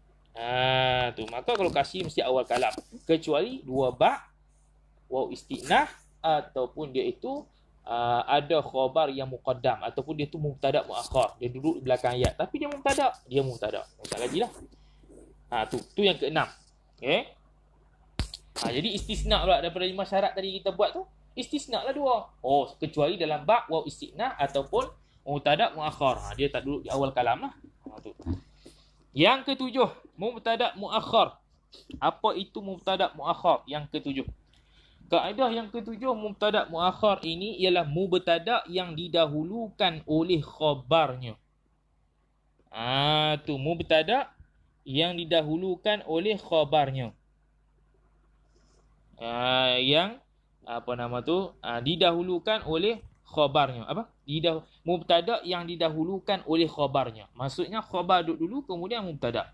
Tu, maka kalau kasih mesti awal kalam kecuali dua ba, waw istinaf, ataupun dia itu ada khabar yang muqaddam, ataupun dia tu mubtada muakhar, dia duduk di belakang ayat tapi dia mubtada. Tak gajilah. Tu yang ke-6. Okey. Jadi istisna pula daripada 5 syarat tadi kita buat tu, istisna lah 2. Kecuali dalam bab waw istisna ataupun mubtada muakhar. Dia tak duduk di awal kalam lah. Tu. Yang ke-7, mubtada muakhar. Apa itu mubtada muakhar? Yang ke-7. Kaedah yang ke-7 mubtada muakhar ini ialah mubtada yang didahulukan oleh khabarnya. Tu mubtada yang didahulukan oleh khabarnya. Didahulukan oleh khabarnya. Mubtada yang didahulukan oleh khabarnya. Maksudnya khabar duduk dulu kemudian mubtada.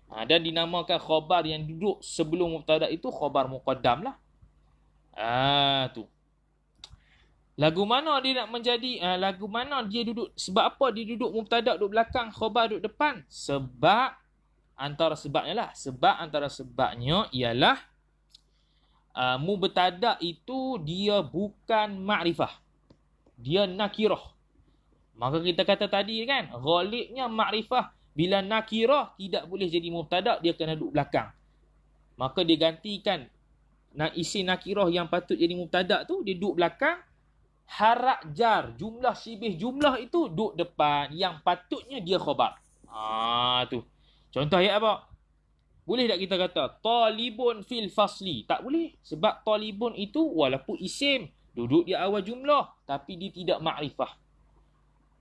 Dan dinamakan khabar yang duduk sebelum mubtada itu khabar muqaddam lah. Tu. Lagu mana dia nak menjadi, lagu mana dia duduk, sebab apa dia duduk mubtada duduk belakang, khabar duduk depan? Sebab antara sebabnya ialah mubtada itu dia bukan ma'rifah. Dia nakirah. Maka kita kata tadi kan, ghalibnya ma'rifah. Bila nakirah tidak boleh jadi mubtada, dia kena duduk belakang. Maka dia gantikan isi nakirah yang patut jadi mubtada tu, dia duduk belakang. Harap jar, jumlah sibih jumlah itu duduk depan, yang patutnya dia khabar. Tu. Contoh ayat apa? Boleh tak kita kata talibun fil fasli? Tak boleh. Sebab talibun itu walaupun isim, duduk di awal jumlah, tapi dia tidak makrifah.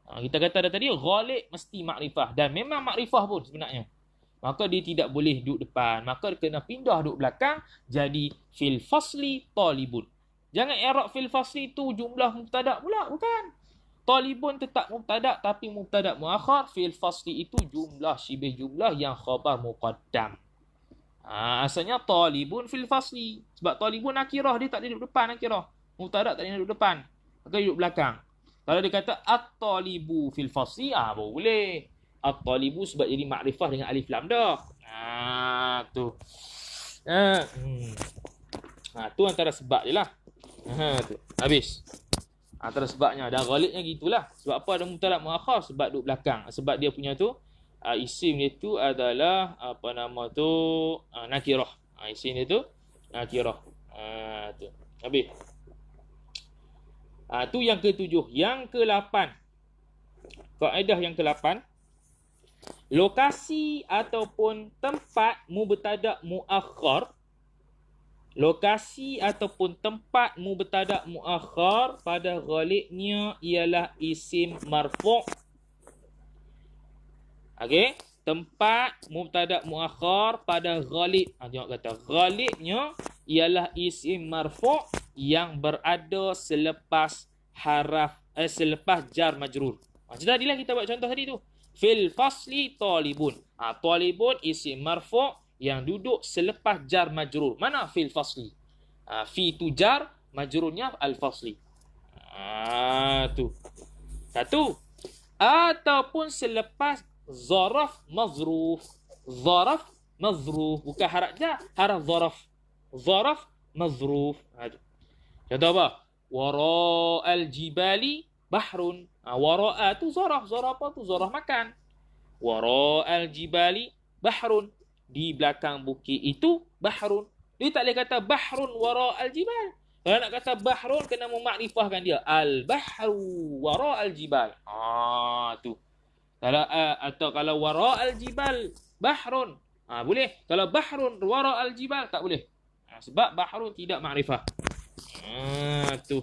Kita kata dah tadi, ghalib mesti makrifah. Dan memang makrifah pun sebenarnya. Maka dia tidak boleh duduk depan. Maka dia kena pindah duduk belakang, jadi fil fasli talibun. Jangan i'rab fil fasli itu jumlah mubtada pula. Bukan. Talibun tetap mubtada, tapi mubtada muakhar. Fil fasli itu jumlah syibih jumlah yang khabar muqaddam. Asalnya talibun fil fasli. Sebab talibun nakirah, dia tak duduk depan nakirah. Mubtada tak duduk depan. Maka duduk belakang. Kalau dia kata at-talibu fil fasli, boleh. At-talibu sebab jadi makrifah dengan alif lam dah. Tu. Tu antara sebab dia lah. Tu. Habis. Antara sebabnya. Dan ghalibnya gitulah. Sebab apa ada mubtada muakhar? Sebab duduk belakang. Sebab dia punya tu, isim dia tu adalah, nakirah. Isim dia tu, nakirah. Tu. Habis. Tu yang ke-7. Yang ke-8. Kaedah yang ke-8. Lokasi ataupun tempat mubtada muakhar. Lokasi ataupun tempat mubtada muakhar pada ghalibnya ialah isim marfu'. Okey, tempat mubtada muakhar pada ghalib. Tengok kata ghalibnya ialah isim marfu' yang berada selepas selepas jar majrur. Macam tadilah kita buat contoh tadi tu. Fil fasli talibun. Talibun isim marfu' yang duduk selepas jar majrur. Mana fil fasli? Fi tu jar, majrurnya al-fasli. Tu. Satu. Ataupun selepas zaraf mazruf. Zaraf mazruf. Bukan haraf jar, haraf zaraf. Zaraf mazruf. Contoh apa? Wara'al jibali bahrun. Wara'a tu zaraf. Zaraf apa tu? Zaraf makan. Wara'al jibali bahrun. di belakang bukit itu bahrun. Dia tak boleh kata bahrun wara al-jibal. Kalau nak kata bahrun, kena memakrifahkan dia. Al-bahru wara al-jibal. Tu. Kalau atau kalau wara al-jibal bahrun, boleh. Kalau bahrun wara al-jibal tak boleh. Sebab bahrun tidak makrifah. Tu.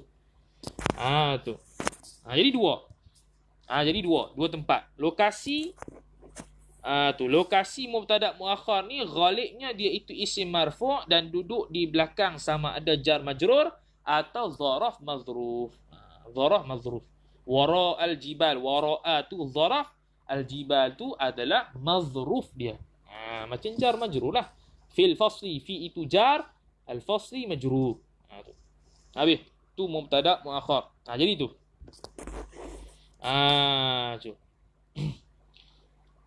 Tu. Jadi dua. Jadi dua tempat. Lokasi lokasi mubtada' muakhar ni ghalibnya dia itu isim marfu' dan duduk di belakang sama ada jar majrur atau zaraf mazruf. Zaraf mazruf. Wara al-jibal, wara'a tu zaraf, al-jibal tu adalah mazruf dia. Macam jar majrur lah. Fil fasli, fi itu jar, al-fasli majrur. Tu. Habis tu mubtada' muakhar. Jadi tu. Cu.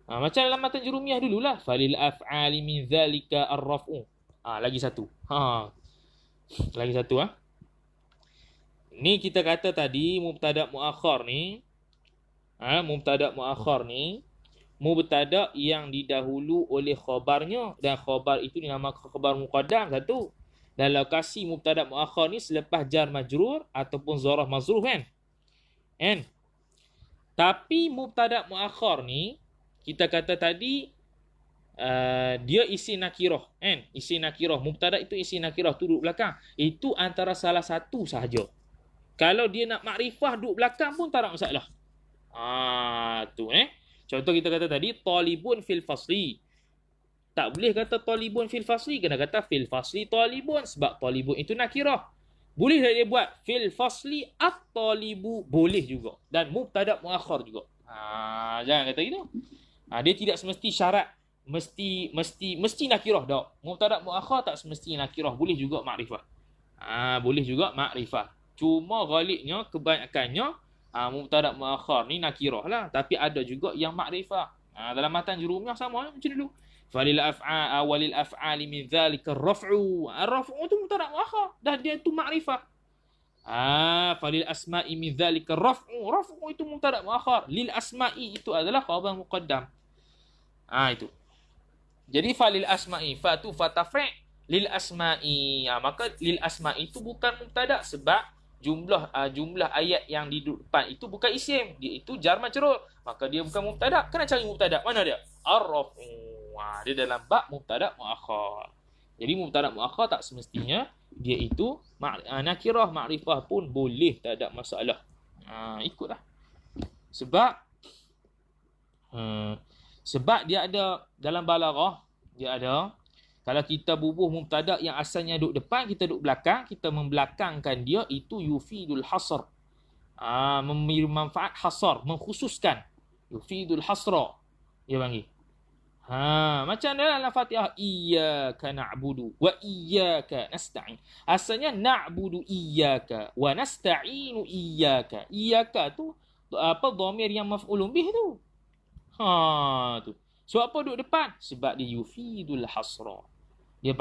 Macam dalam matan jurumiyah dululah. Falil af'ali min zalika ar-raf'u. Lagi satu. Lagi satu. Ni kita kata tadi mubtada' muakhar ni. Mubtada' muakhar ni. Mubtada' yang didahulu oleh khabarnya. Dan khabar itu dinamakan khabar muqaddam satu. Dan lokasi mubtada' muakhar ni selepas jar majrur ataupun zaraf mazruf kan. Tapi mubtada' muakhar ni kita kata tadi dia isi nakirah kan. Isi nakirah. Mubtada' itu isi nakirah tu duduk belakang. Itu antara salah satu sahaja. Kalau dia nak makrifah duduk belakang pun tak ada masalah. Tu Contoh kita kata tadi talibun fil fasli. Tak boleh kata talibun fil fasli, kena kata fil fasli talibun sebab talibun itu nakirah. Boleh tak dia buat fil fasli at-talibu, boleh juga. Dan mubtada' muakhar juga. Jangan kata gitu. Dia tidak semesti syarat mesti nakirah dak. Mubtada' muakhar tak semesti nakirah, boleh juga makrifah. Boleh juga makrifah. Cuma ghalibnya kebanyakannya mubtada' muakhar ni nakirah lah, tapi ada juga yang makrifah. Dalam matan jurumiyah sama macam dulu. Falil af'a walil af'ali min dzalika ar-raf'u. Ar-raf'u tu mubtada' muakhar dan dia tu makrifah. Falil asma'i min dzalika ar-raf'u. Raf'u itu mubtada' muakhar. Lil asma'i itu adalah khabar muqaddam. Itu. Jadi falil asma'i, fa tu fa tafri' lil asma'i. Maka lil asma'i itu bukan mubtada' sebab jumlah ayat yang di depan itu bukan isim, dia itu jar majrur. Maka dia bukan mubtada'. Kena cari mubtada'. Mana dia? Ar-raf'u. Dia dalam bab mubtada' muakhar. Jadi mubtada' muakhar tak semestinya dia itu nakirah, makrifah pun boleh, tak ada masalah. Ikutlah. Sebab dia ada dalam balaghah, dia ada kalau kita bubuh mubtada' yang asalnya duduk depan, kita duduk belakang, kita membelakangkan dia, itu yufidul hasr. Memberi manfaat hasar, mengkhususkan. Yufidul hasra. Dia panggil. Macam dalam Al-Fatihah, iyyaka na'budu wa iyyaka nasta'in. Asalnya na'budu iyyaka wa nasta'inu iyyaka. Iyyaka tu dhamir yang maf'ulun bih tu. Tu. So apa duduk depan? Sebab dia yufidul hasra. Dia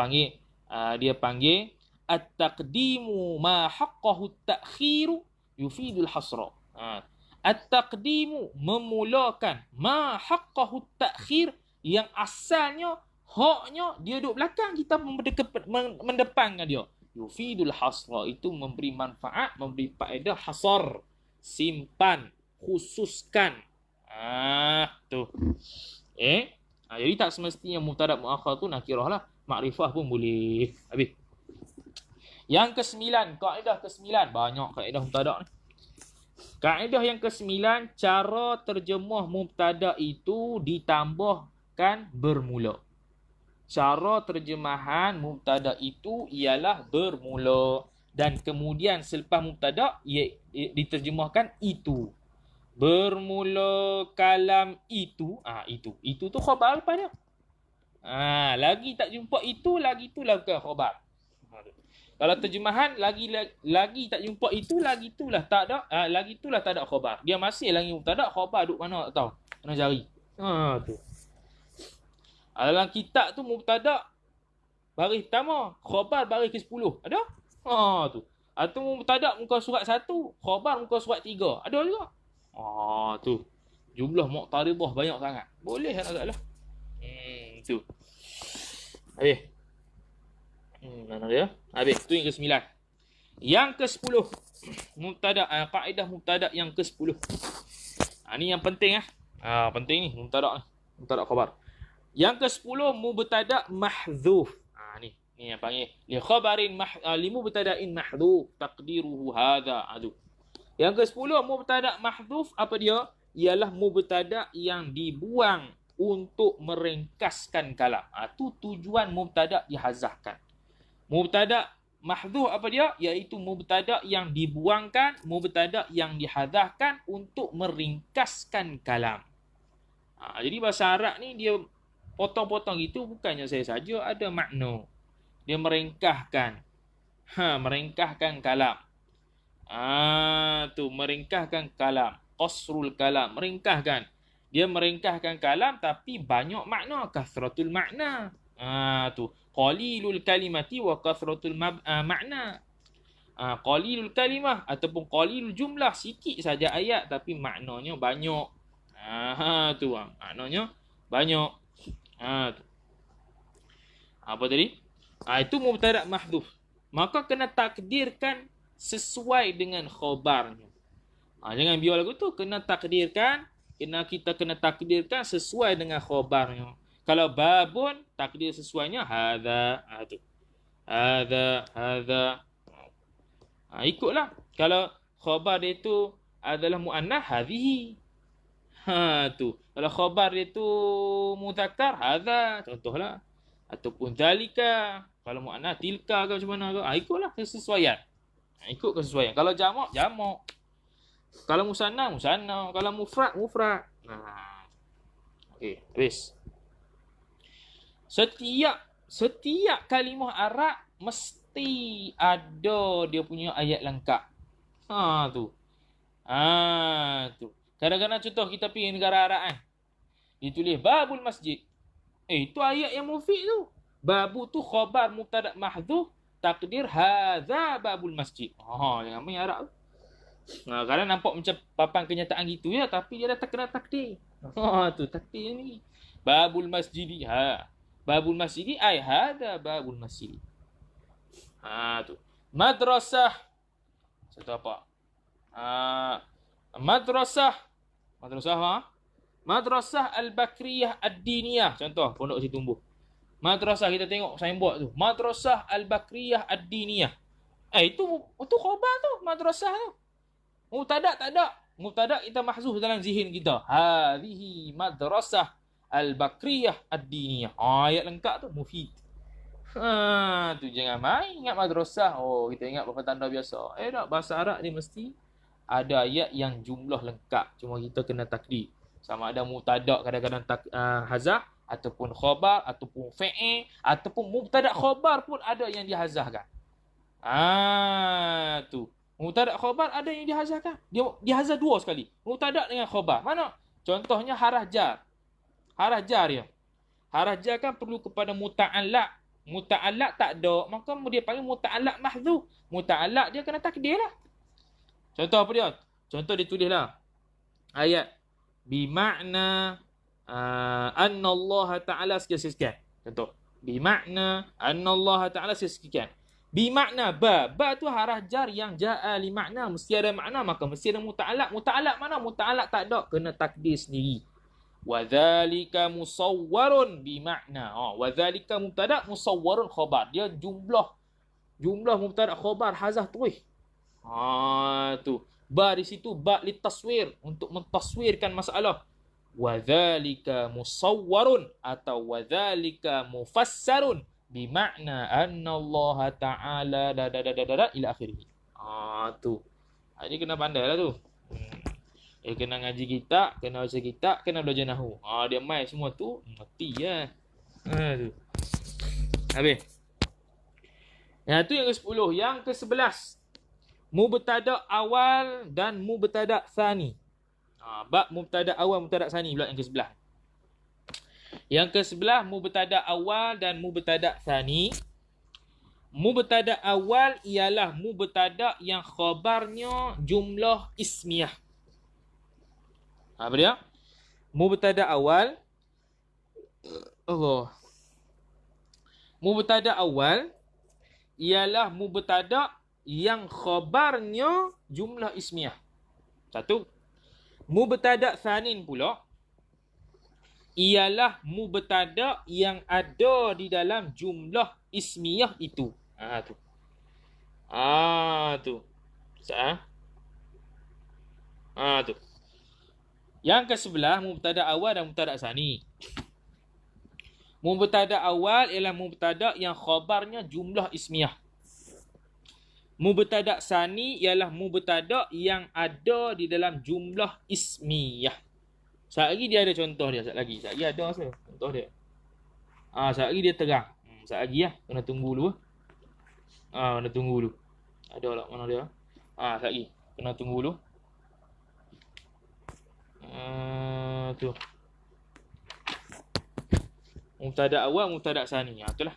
panggil at-taqdimu ma haqqahu at-ta'khiru yufidul hasra. At-taqdimu memulakan ma haqqahu at-ta'khir yang asalnya haknya dia duduk belakang, kita mendepankan dia. Yufidul hasra itu memberi manfaat, memberi faedah hasar, simpan, khususkan. Tu. Jadi tak semestinya mubtada' muakhar tu nakirah lah. Makrifah pun boleh. Habis. Yang ke-9, kaedah ke-9. Banyak kaedah mubtada' ni. Kaedah yang ke-9, cara terjemah mubtada' itu ditambahkan bermula. Cara terjemahan mubtada' itu ialah bermula. Dan kemudian selepas mubtada' diterjemahkan itu. Bermula kalam itu. Itu tu khabar lepas dia. Lagi tak jumpa itu, lagi itulah bukan khabar. Kalau terjemahan lagi tak jumpa itu, lagi itulah tak ada, lagi itulah tak ada khabar. Dia masih lagi mubtada', khabar duduk mana tak tahu. Kena cari. Tu. Dalam kitab tu mubtada' baris pertama, khabar baris ke-10. Ada? Tu. Atau mubtada' muka surat 1, khabar muka surat 3. Ada juga. Tu. Jumlah muqtaridah banyak sangat. Boleh tak salah. Tu. Habis. Mana dia? Habis. Tu yang ke-9. Yang ke-10. Mubtada, kaedah mubtada yang ke-10. Ni yang penting penting ni mubtada ni. Mubtada khabar. Yang ke-10 mubtada mahdzuf. Ni yang panggil li khabarin li mubtada'in mahdzuf taqdiruhu hadza. Yang ke-10 mubtada mahdzuf apa dia? Ialah mubtada yang dibuang untuk meringkaskan kalam. Tu tujuan mubtada dihazafkan. Mubtada mahdzuf apa dia? Iaitu mubtada yang dibuangkan, mubtada yang dihadzafkan untuk meringkaskan kalam. Jadi bahasa Arab ni dia potong-potong gitu bukannya saya saja ada makna. Dia meringkahkan. Meringkahkan kalam. Tu meringkahkan kalam. Qasrul kalam, meringkahkan. Dia meringkahkan kalam tapi banyak makna, kasratul makna. Tu qalilul kalimati wa kasratul makna. Qalilul kalimah ataupun qalilul jumlah, sikit saja ayat tapi maknanya banyak. Tu maknanya banyak. Tu. Apa tadi? Itu mubtada mahdzuf. Maka kena takdirkan sesuai dengan khabarnya. Jangan biar lagu tu, kena takdirkan, kita kena takdirkan sesuai dengan khabarnya. Kalau babun, takdir sesuainya hadza, tu. Hadza. Ikutlah. Kalau khabar dia tu adalah muannah, hadhihi. Tu. Kalau khabar dia tu mudzakkar, hadza, contohlah. Ataupun zalika. Kalau muannah tilka ke macam mana ke? Ikutlah kesesuaian. Ikut kesesuaian. Kalau jamak, jamak. Kalau musanna, musanna. Kalau mufrad, mufrad. Okey, habis. Setiap kalimah Arab mesti ada dia punya ayat lengkap. Tu. Tu. Kadang-kadang contoh kita pergi negara Arab kan. Ditulis babul masjid. Itu ayat yang mufid tu. Babu tu khabar mubtada mahdzuf, takdir hadza babul masjid. Jangan main Arab tu. Kadang nampak macam papan kenyataan gitu ya, tapi dia dah terkena takdir. Tu takdir ni. Babul masjidi. Babul masjidi ay hadza babul masjid. Tu. Madrasah. Contoh apa? Madrasah. Madrasah Al-Bakriyah Ad-Diniyah. Contoh pondok Situmbuh. Madrasah kita tengok signboard tu. Madrasah Al-Bakriyah Ad-Diniyah. Itu khabar tu, madrasah tu. Mubtada tak ada. Mubtada kita mahzuf dalam zihin kita. Hadhihi madrasah Al-Bakriyah Ad-Diniyah. Ayat lengkap tu mufid. Tu jangan main ingat madrasah. Kita ingat apa tanda biasa. Tak, bahasa Arab ni mesti ada ayat yang jumlah lengkap. Cuma kita kena takdir. Sama ada mubtada kadang-kadang hazaf ataupun khabar ataupun fi'il ataupun mubtada khabar pun ada yang dihazafkan. Tu. Mubtada khabar ada yang dihazafkan. Dia dihazaf dua sekali. Mubtada dengan khabar. Mana? Contohnya harah jar. Harah jar dia. Harah jar kan perlu kepada muta'allaq. Muta'allaq tak ada, maka dia panggil muta'allaq mahdzuf. Muta'allaq dia kena takdir lah. Contoh apa dia? Contoh dia tulislah ayat bimakna anna Allah Ta'ala sekian-sekian. Contoh. Bimakna anna Allah Ta'ala sekian. Bimakna ba tu harah jar yang ja'a li makna, mesti ada makna, maka mesti ada muta'allaq. Muta'allaq mana? Muta'allaq tak ada, kena takdir sendiri. Wa dzalika musawwarun bimakna. Wa dzalika mubtada musawwarun khabar. Dia jumlah mubtada khabar hazaf terus. Tu. Ba di situ ba li taswir, untuk mentaswirkan masalah. Wa dzalika musawwarun atau wa dzalika mufassarun bimakna anna Allah Ta'ala ila akhirih. Tu. Ini kena pandailah tu. Kena ngaji kitab, kena baca kitab, kena belajar nahwu. Dia mai semua tu, mati lah. Tu. Habis. Tu yang ke-10. Yang ke-11. Mubtada awal dan mubtada tsani. Bab mubtada awal, mubtada tsani pula yang ke-11. Yang ke-11 mubtada awal dan mubtada tsani. Mubtada awal ialah mubtada yang khabarnya jumlah ismiyah. Apa dia? Mubtada awal Mubtada awal ialah mubtada yang khabarnya jumlah ismiyah. Satu. Mubtada tsanin pula ialah mubtada yang ada di dalam jumlah ismiyah itu. Tu. Tu. Tu. Yang ke sebelah mubtada awal dan mubtada tsani. Mubtada awal ialah mubtada yang khabarnya jumlah ismiyah. Mubtada tsani ialah mubtada yang ada di dalam jumlah ismiyah. Sekejap lagi dia ada contoh dia. Sekejap lagi ada rasa contoh dia. Sekejap lagi dia terang. Sekejap lagi lah. Kena tunggu dulu. Kena tunggu dulu. Ada lah mana dia. Sekejap lagi. Kena tunggu dulu. Tu. Mubtada awal, mubtada tsani. Itulah.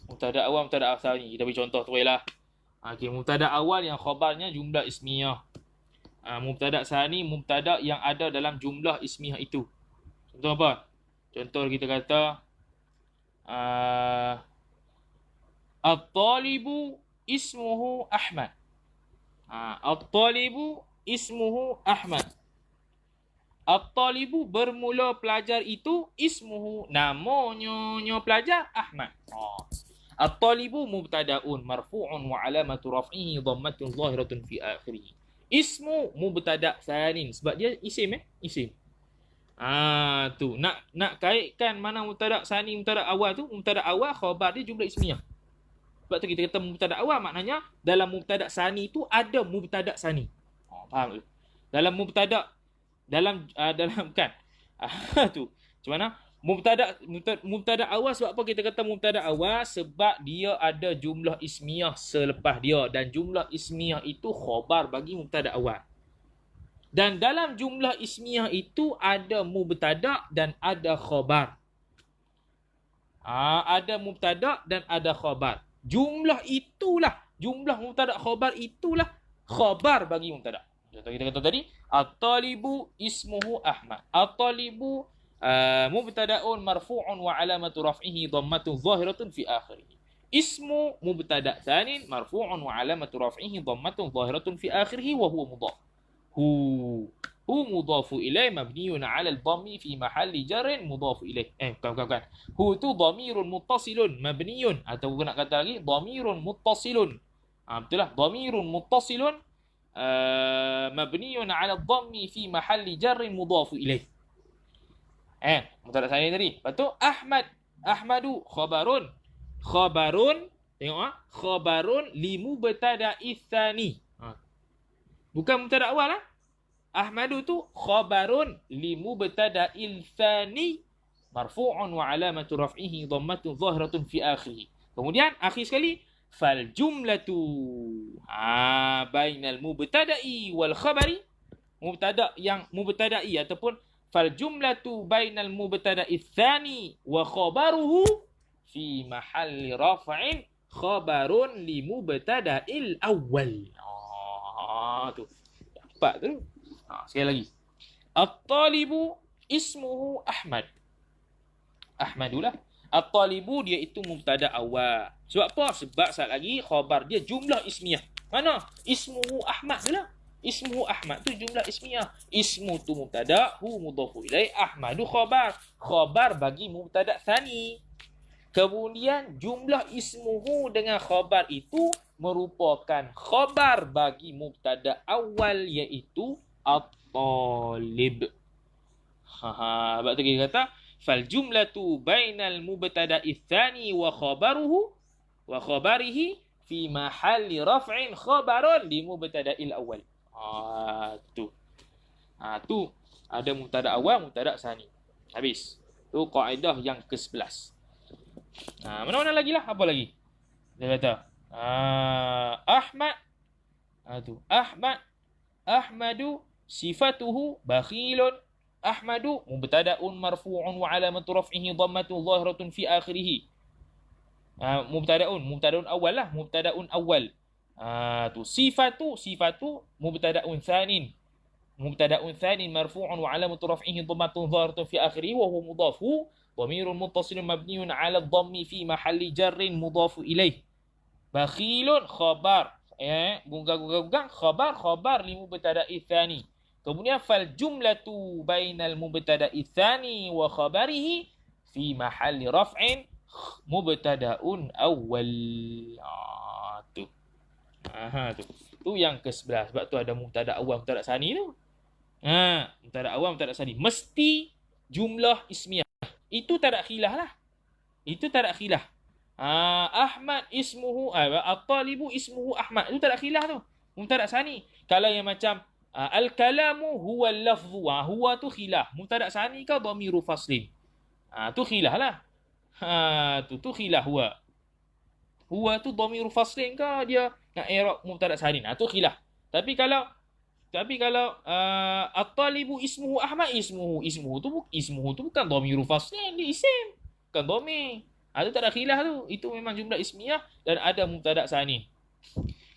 Mubtada awal, mubtada tsani. Kita beri contoh tu lah. Okey, mubtada awal yang khabarnya jumlah ismiyah. Mubtada tsani, mubtada yang ada dalam jumlah ismiyah itu. Contoh apa? Contoh kita kata At-talibu ismuhu Ahmad. At-talibu ismuhu Ahmad. At-talibu bermula pelajar itu ismuhu namanya pelajar Ahmad. At-talibu mubtadaun marfu'un wa alamatu raf'ihi dhammatun zahiratun fi akhirih. Ismu mubtada tsanin sebab dia isim isim. Tu nak kaitkan mana mubtada tsani mubtada awal tu. Mubtada awal khabar dia jumlah ismiyah. Sebab tu kita kata mubtada awal maknanya dalam mubtada tsani tu ada mubtada tsani. Faham tu? Dalam mubtada dalam kan tu macam mana mubtada awal. Sebab apa kita kata mubtada awal? Sebab dia ada jumlah ismiyah selepas dia dan jumlah ismiyah itu khabar bagi mubtada awal. Dan dalam jumlah ismiyah itu ada mubtada dan ada khabar. Ada mubtada dan ada khabar. Jumlah mubtada khabar itulah khabar bagi mubtada. Contoh kita kata tadi, at-talibu ismuhu Ahmad. At-talibu mubtadaun marfu'un wa alamatu raf'ihi dhammatun zahiratun fi akhirih. Ismu mubtada tsanin marfu'un wa alamatu raf'ihi dhammatun zahiratun fi akhirih wa huwa mudhaf. Hu mudhafu ilaih mabniun 'ala al-dhammi fi mahalli jarrin mudhafu ilaih. Bukan. Hu tu dhamirun muttasilun mabniun, atau nak kata lagi dhamirun muttasilun. Betul lah, dhamirun muttasilun mabniun 'ala al-dhammi fi mahalli jarrin mudhafu ilaih. Mubtada tsani tadi. Lepas tu Ahmadu khabarun. Tengok khabarun li mubtada'i tsani. Bukan mubtada awal lah. Ahmadu tu khabarun li mubtada'il tsani marfu'un wa alamatu raf'ihi dhammatun zahiratun fi akhirih. Kemudian akhir sekali fal jumlatu bainal mubtada'i wal khabari. Mubtada'i ataupun fal jumlatu bainal mubtada'i tsani wa khabaruhu fi mahalli raf'in khabarun li mubtada'il awwal. Tu. Dapat tu. Sekali lagi. At-talibu ismuhu Ahmad. Ahmadulah. At-talibu dia itu mubtada awal. Sebab apa? Sebab saat lagi khabar dia jumlah ismiyah. Mana? Ismuhu Ahmad je lah. Ismuhu Ahmad tu jumlah ismiyah. Ismu tu mubtada, hu mudhafu ilaih, Ahmadu khabar. Khabar bagi mubtada tsani. Kemudian jumlah ismuhu dengan khabar itu merupakan khabar bagi mubtada awal iaitu at-talib. Sebab tu kita kata fal jumlatu bainal mubtada'i tsani wa khabaruhu wa khabarihi fi mahalli raf'in khabarun li mubtada'il awal. Tu ada mubtada awal, mubtada tsani. Habis. Tu kaedah yang ke-11. Mana-mana lagi lah. Apa lagi? Dia kata Ahmad. Ahmadu sifatuhu bakhilun. Ahmadu mubtada'un marfu'un wa alamatu raf'ihi dhammatun zahiratun fi akhirih. Mubtada'un awal lah. Mubtada'un awal. Sifatu mubtada'un tsanin. Mubtada'un tsanin marfu'un wa alamatu raf'ihi dhammatun zahiratun fi akhirih wa huwa mudhafu. Dhamirun muttasilun mabniun 'ala dhammi fi mahalli jarrin mudhafu ilaih. Bakhilun khabar. Gugang khabar li mubtada'i tsani. Kemudian fal jumlatu bainal mubtada'i tsani wa khabarihi fi mahalli raf'in mubtada'un awwal. Tu. Tu yang ke-11. Sebab tu ada mubtada' awal, mubtada' tsani tu. Mubtada' awal, mubtada' tsani. Mesti jumlah ismiyah. Itu tak ada khilaf lah. Itu tak ada khilaf. Ahmad ismuhu, at-talibu ismuhu Ahmad. Itu tak ada khilaf tu. Mubtada' tsani. Kalau yang macam al-kalamu huwa al-lafzu. Huwa tu khilaf. Mubtada' tsani ke dhamiru faslin. Tu khilaf lah. Tu khilaf huwa. Huwa tu dhamiru faslin ke dia nak i'rab mubtada' tsani. Tu khilaf. Tapi kalau at-talibu ismuhu Ahmad, ismuhu tu bukan dhamiru faslin, dia isim, bukan dhamir. Itu tak ada khilaf tu. Itu memang jumlah ismiyah dan ada mubtada' tsani.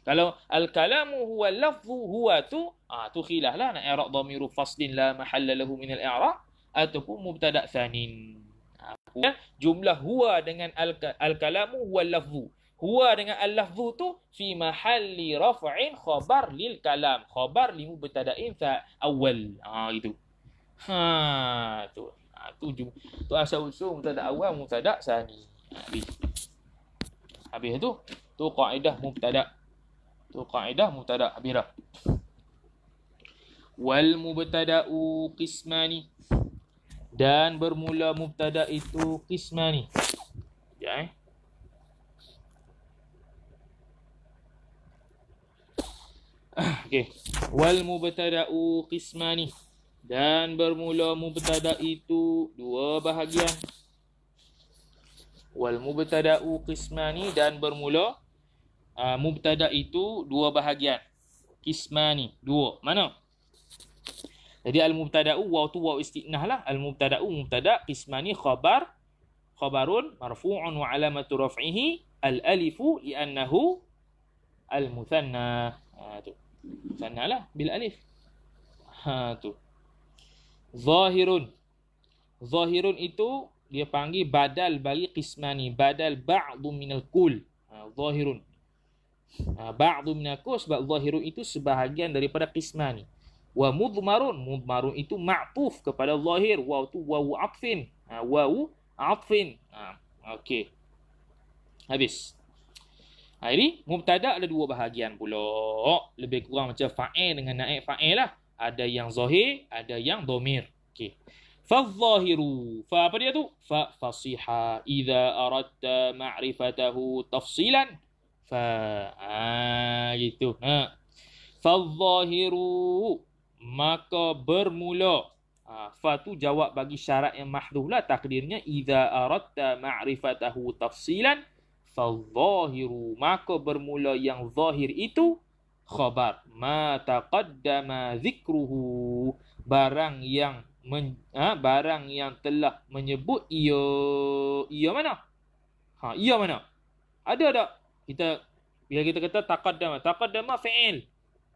Kalau al-kalamu huwa lafzu, huwa tu khilaf lah nak i'rab dhamiru faslin la mahalla lahu min al-i'rab ataupun mubtada' tsanin. Jumlah huwa dengan al-kalamu huwa lafzu. Huwa dengan al-lafzu tu fi mahalli raf'in khabar lil kalam. Khabar li mubtada'in awal. Gitu. Tu asal usul mubtada' awal, mubtada' tsani. Habis tu kaedah mubtada'. Tu kaedah mubtada' habis dah. Wal mubtada'u qismani. Dan bermula mubtada' itu qismani. Ya. Okey. Wal mubtada'u qismani. Dan bermula mubtada' itu dua bahagian. Wal mubtada'u qismani dan bermula mubtada' itu dua bahagian. Qismani, dua. Mana? Jadi al-mubtada'u waw tu waw istinah lah. Al-mubtada'u mubtada', qismani khabarun marfu'un wa alamatu raf'ihi al-alifu li'annahu al-muthanna. Tu. Sana lah bil alif. Tu. Zahirun. Zahirun itu dia panggil badal bagi qismani, badal ba'du minal kul. Zahirun. Ba'du minal kul sebab zahirun itu sebahagian daripada qismani. Wa mudmarun itu ma'tuf kepada zahir. Waw tu wawu atfin. Wawu atfin. Okey. Habis. Ini mubtada' ada dua bahagian pula. Lebih kurang macam fa'il dengan naib fa'il lah. Ada yang zahir, ada yang dhamir. Okey. Fadh-dhahiru. Fa apa dia tu? Fa fasiha idza aradta ma'rifatahu tafsilan. Gitu. Fadh-dhahiru maka bermula. Fa tu jawab bagi syarat yang mahdhuf lah takdirnya idza aradta ma'rifatahu tafsilan. Fadh-dhahiru maka bermula yang zahir itu khabar ma taqaddama zikruhu barang yang telah menyebut ia mana? Ia mana? Ada tak? Bila kita kata taqaddama fi'il.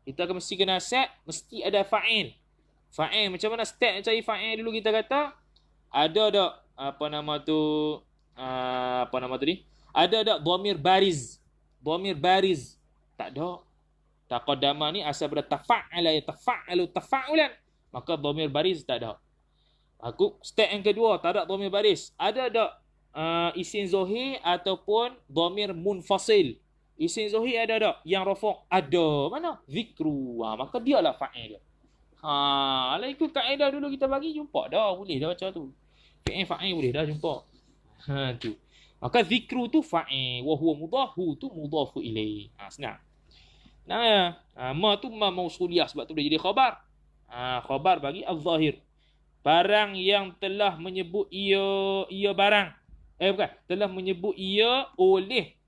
Kita akan mesti kena set, mesti ada fa'il. Fa'il macam mana step nak cari fa'il dulu kita kata? Ada tak apa nama tu ni? Ada tak dhamir bariz? Dhamir bariz. Tak ada. Taqaddama ni asal daripada tafa'ulan. Maka dhamir bariz tak ada. Step yang kedua, tak ada dhamir bariz. Ada tak isim zahir ataupun dhamir munfasil? Isim zahir ada tak? Yang rafa' ada. Mana? Zikru. Maka dialah fa'il dia. Kalau ikut kaedah dulu kita bagi, jumpa dah. Boleh dah macam tu. Fi'il fa'il boleh dah jumpa. Tu. Maka zikru tu fa'il. Wa huwa mudhafu tu mudhafu ilaih. Senang. Ma tu ma mausuliyah sebab tu dia jadi khabar. Khabar bagi al-zahir. Barang yang telah menyebut ia barang. Bukan. Telah menyebut ia oleh.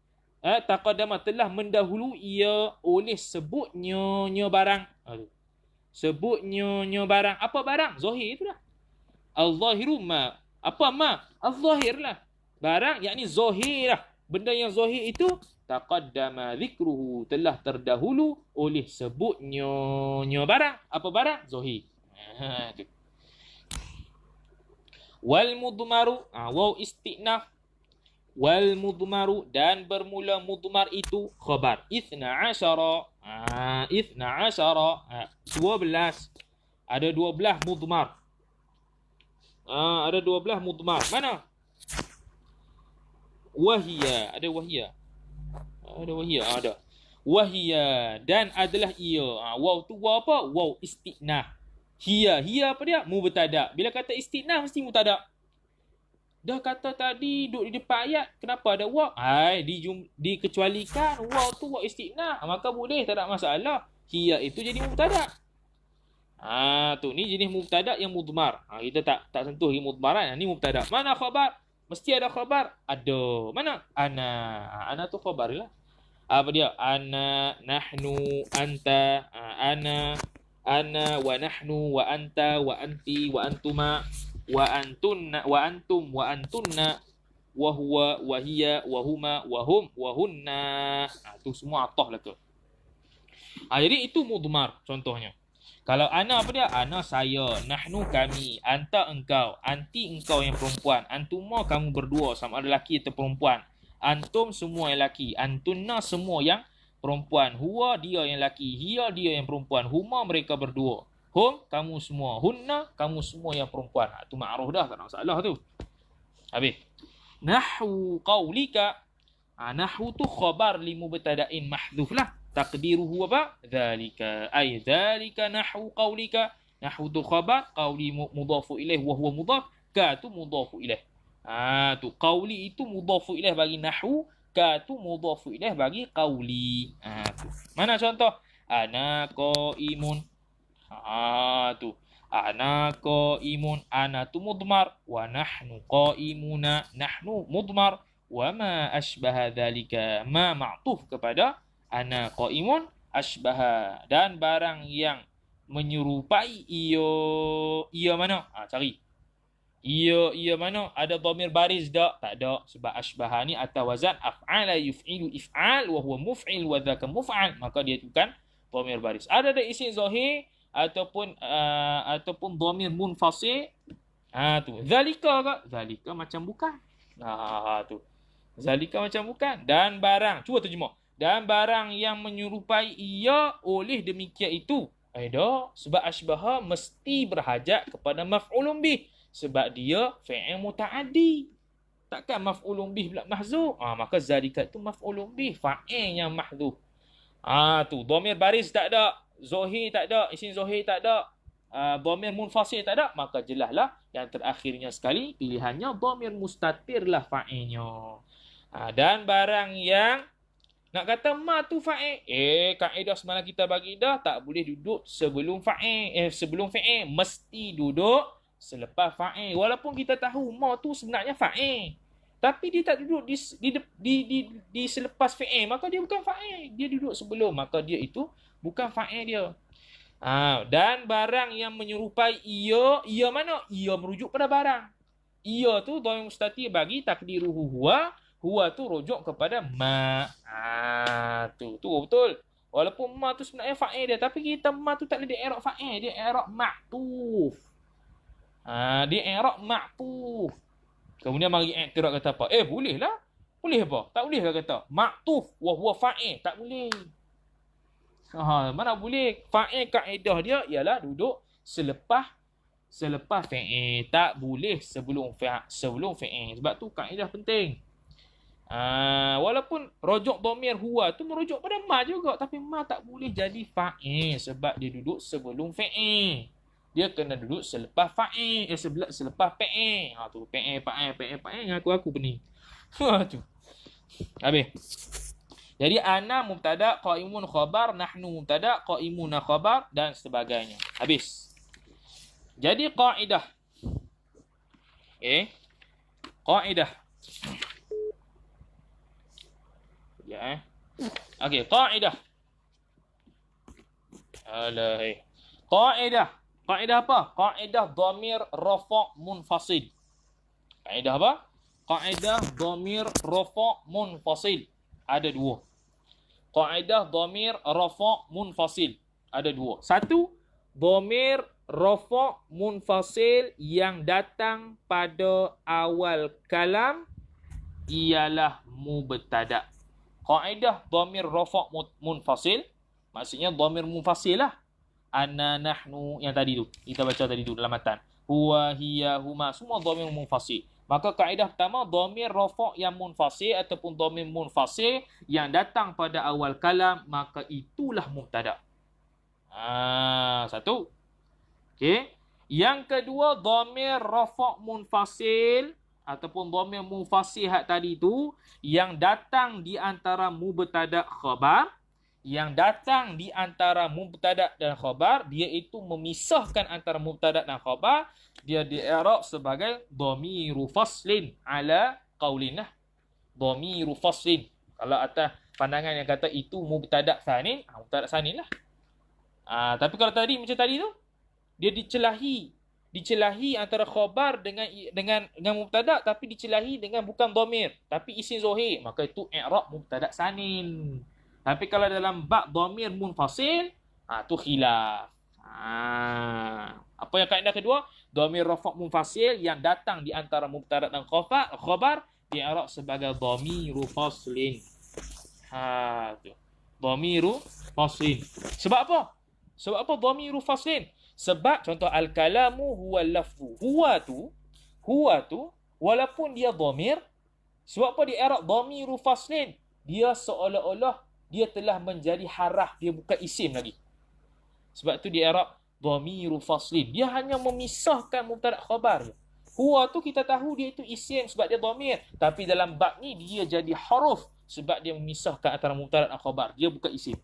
Taqaddama telah mendahulu ia oleh sebutnya barang. Sebutnya barang. Apa barang? Zahir itu lah. Al-zahiru ma. Apa ma? Al-zahir lah. Barang yakni zahir lah. Benda yang zahir itu taqaddama zikruhu telah terdahulu oleh sebutnya barang. Apa barang? Zahir. Wal mudmaru, waw istinaf. Wal mudmaru, dan bermula mudmar itu khabar. Ithna asyara. Ithna asyara. 12. Ada 12 mudmar. Ada 12 mudmar. Mana? Wahia. Ada wahia. Ada wahia. Ada. Wahia. Dan adalah ia. Waw tu waw apa? Waw istinaf. Hiya. Hiya apa dia? Mubtada. Bila kata istinaf mesti mubtada. Dah kata tadi duduk di depan ayat, kenapa ada waw? Dikecualikan waw tu waw istinaf. Maka boleh, tak ada masalah. Hiya itu jadi mubtada. Tu ni jenis mubtada yang mudmar. Kita tak sentuh lagi mudmaran. Ni mubtada. Mana khabar? Mesti ada khabar. Ada. Mana? Ana. Ana tu khabar lah. Apa dia? Ana, nahnu, anta. Ana wa nahnu wa anta wa anti wa antuma wa antunna wa antum wa antunna wa huwa wa hiya wa huma wa hum wa hunna. Tu semua atah lah tu. Jadi itu mudmar contohnya. Kalau ana apa dia? Ana saya, nahnu kami, anta engkau, anti engkau yang perempuan, antuma kamu berdua sama ada lelaki atau perempuan. Antum semua yang lelaki, antunna semua yang perempuan, huwa dia yang lelaki, hiya dia yang perempuan, huma mereka berdua. Hum kamu semua, hunna kamu semua yang perempuan. Tu ma'ruf dah, tak ada masalah tu. Habis. Nahwu qaulika. Nahwu tu khabar li mubtada'in mahdhuf lah. Taqdiruhu apa? Dzalika. Ay dzalika nahwu qaulika. Nahwu tu khabar, qauli mudhafu ilaih wa huwa mudhaf, ka tu mudhafu ilaih. Tu qauli itu mudhafu ilaih bagi nahwu, ka tu mudhafu ilaih bagi qauli. Tu. Mana contoh? Ana qaimun. Tu. Ana qaimun. Ana tu mudmar wa nahnu qaimuna. Nahnu mudmar wa ma asbaha dzalika. Ma ma'tuf kepada ana qaimun asbaha, dan barang yang menyerupai ia mana? Cari. Ia mana? Ada dhamir baris tak? Tak ada, sebab asbaha ni atas wazan af'ala yuf'ilu if'al wa huwa muf'il wa dzaka muf'al, maka dia bukan dhamir baris. Ada isim zahir ataupun dhamir munfasil. Tu. Zalika ke? Zalika macam bukan. Tu. Zalika macam bukan. Dan barang, cuba terjemah. Dan barang yang menyerupai ia oleh demikian itu. Ada, sebab asbaha mesti berhajat kepada maf'ulun bih. Sebab dia fi'il muta'addi. Takkan maf'ulun bih pula mahzuf. Maka zalika tu maf'ulun bih, fa'il yang mahzuf. Tu, dhamir baris tak ada, zahir tak ada, isim zahir tak ada, dhamir munfasil tak ada, maka jelaslah yang terakhirnya sekali pilihannya dhamir mustatir lah fa'ilnya. Dan barang yang nak kata ma tu fa'il. Kaedah semalam kita bagi dah, tak boleh duduk sebelum fa'il, sebelum fi'il, mesti duduk selepas fa'il. Walaupun kita tahu ma tu sebenarnya fa'il, tapi dia tak duduk di selepas fi'il, maka dia bukan fa'il. Dia duduk sebelum, maka dia itu bukan fa'il dia. Dan barang yang menyerupai ia mana? Ia merujuk pada barang. Ia tu dhamir mustatir bagi takdiruhu huwa. Huwa tu rujuk kepada ma. Tu betul. Walaupun ma tu sebenarnya fa'il dia, tapi kita ma tu tak ada di i'rab fa'il, dia i'rab ma'tuf. Dia i'rab ma'tuf. Kemudian mari i'tiraf kata apa? Boleh lah. Boleh apa? Tak boleh lah kata ma'tuf wa huwa fa'il. Tak boleh. Mana boleh? Fa'il kaedah dia ialah duduk selepas fi'il. Tak boleh sebelum fi'il. Sebab tu kaedah penting. Walaupun rujuk dhamir huwa tu merujuk pada ma juga, tapi ma tak boleh jadi fa'il sebab dia duduk sebelum fi'il. Dia kena duduk selepas fa'il, selepas fi'il. Tu fi'il yang aku pening. Tu. Habis. Jadi ana mubtada, qaimun khabar, nahnu mubtada, qaimuna khabar dan sebagainya. Habis. Jadi kaedah. Kaedah. Okey, kaedah. Kaedah. Kaedah apa? Kaedah dhamir rafa' munfasil. Kaedah apa? Kaedah dhamir rafa' munfasil. Ada dua. Kaedah dhamir rafa' munfasil. Ada dua. Satu, dhamir rafa' munfasil yang datang pada awal kalam ialah mubtada'. Kaedah dhamir rafa' munfasil, maksudnya dhamir munfasil lah. Ana, nahnu, yang tadi tu. Kita baca tadi tu dalam matan. Huwa, hiya, huma, semua dhamir munfasil. Maka kaedah pertama, dhamir rafa' yang munfasil ataupun dhamir munfasil yang datang pada awal kalam, maka itulah mubtada'. Satu. Okey. Yang kedua, dhamir rafa' munfasil ataupun dhamir munfasil hak tadi tu yang datang di antara mubtada' khabar, yang datang di antara mubtada' dan khabar, dia itu memisahkan antara mubtada' dan khabar, dia di-i'rab sebagai dhamiru faslin ala qaulina. Dhamiru faslin. Kalau atas pandangan yang kata itu mubtada' tsanin, mubtada' tsanin lah. Tapi kalau tadi macam tadi tu, dia dicelahi antara khabar dengan mubtada', tapi dicelahi dengan bukan dhamir, tapi isim zahir, maka itu i'rab mubtada' tsanin. Tapi kalau dalam bab dhamir munfasil, tu khilaf. Apa yang kaedah kedua? Dhamir rafa' munfasil yang datang di antara mubtada' dan khabar i'rab sebagai dhamiru faslin. Tu. Dhamiru faslin. Sebab apa? Sebab apa dhamiru faslin? Sebab contoh al-kalamu huwa lafzu. Huwa tu walaupun dia dhamir, sebab apa dia i'rab dhamiru faslin? Dia seolah-olah dia telah menjadi haraf, dia bukan isim lagi. Sebab tu dia i'rab dhamiru faslin. Dia hanya memisahkan mubtada' khabar. Huwa tu kita tahu dia itu isim sebab dia dhamir, tapi dalam bab ni dia jadi huruf sebab dia memisahkan antara mubtada' dan khabar. Dia bukan isim.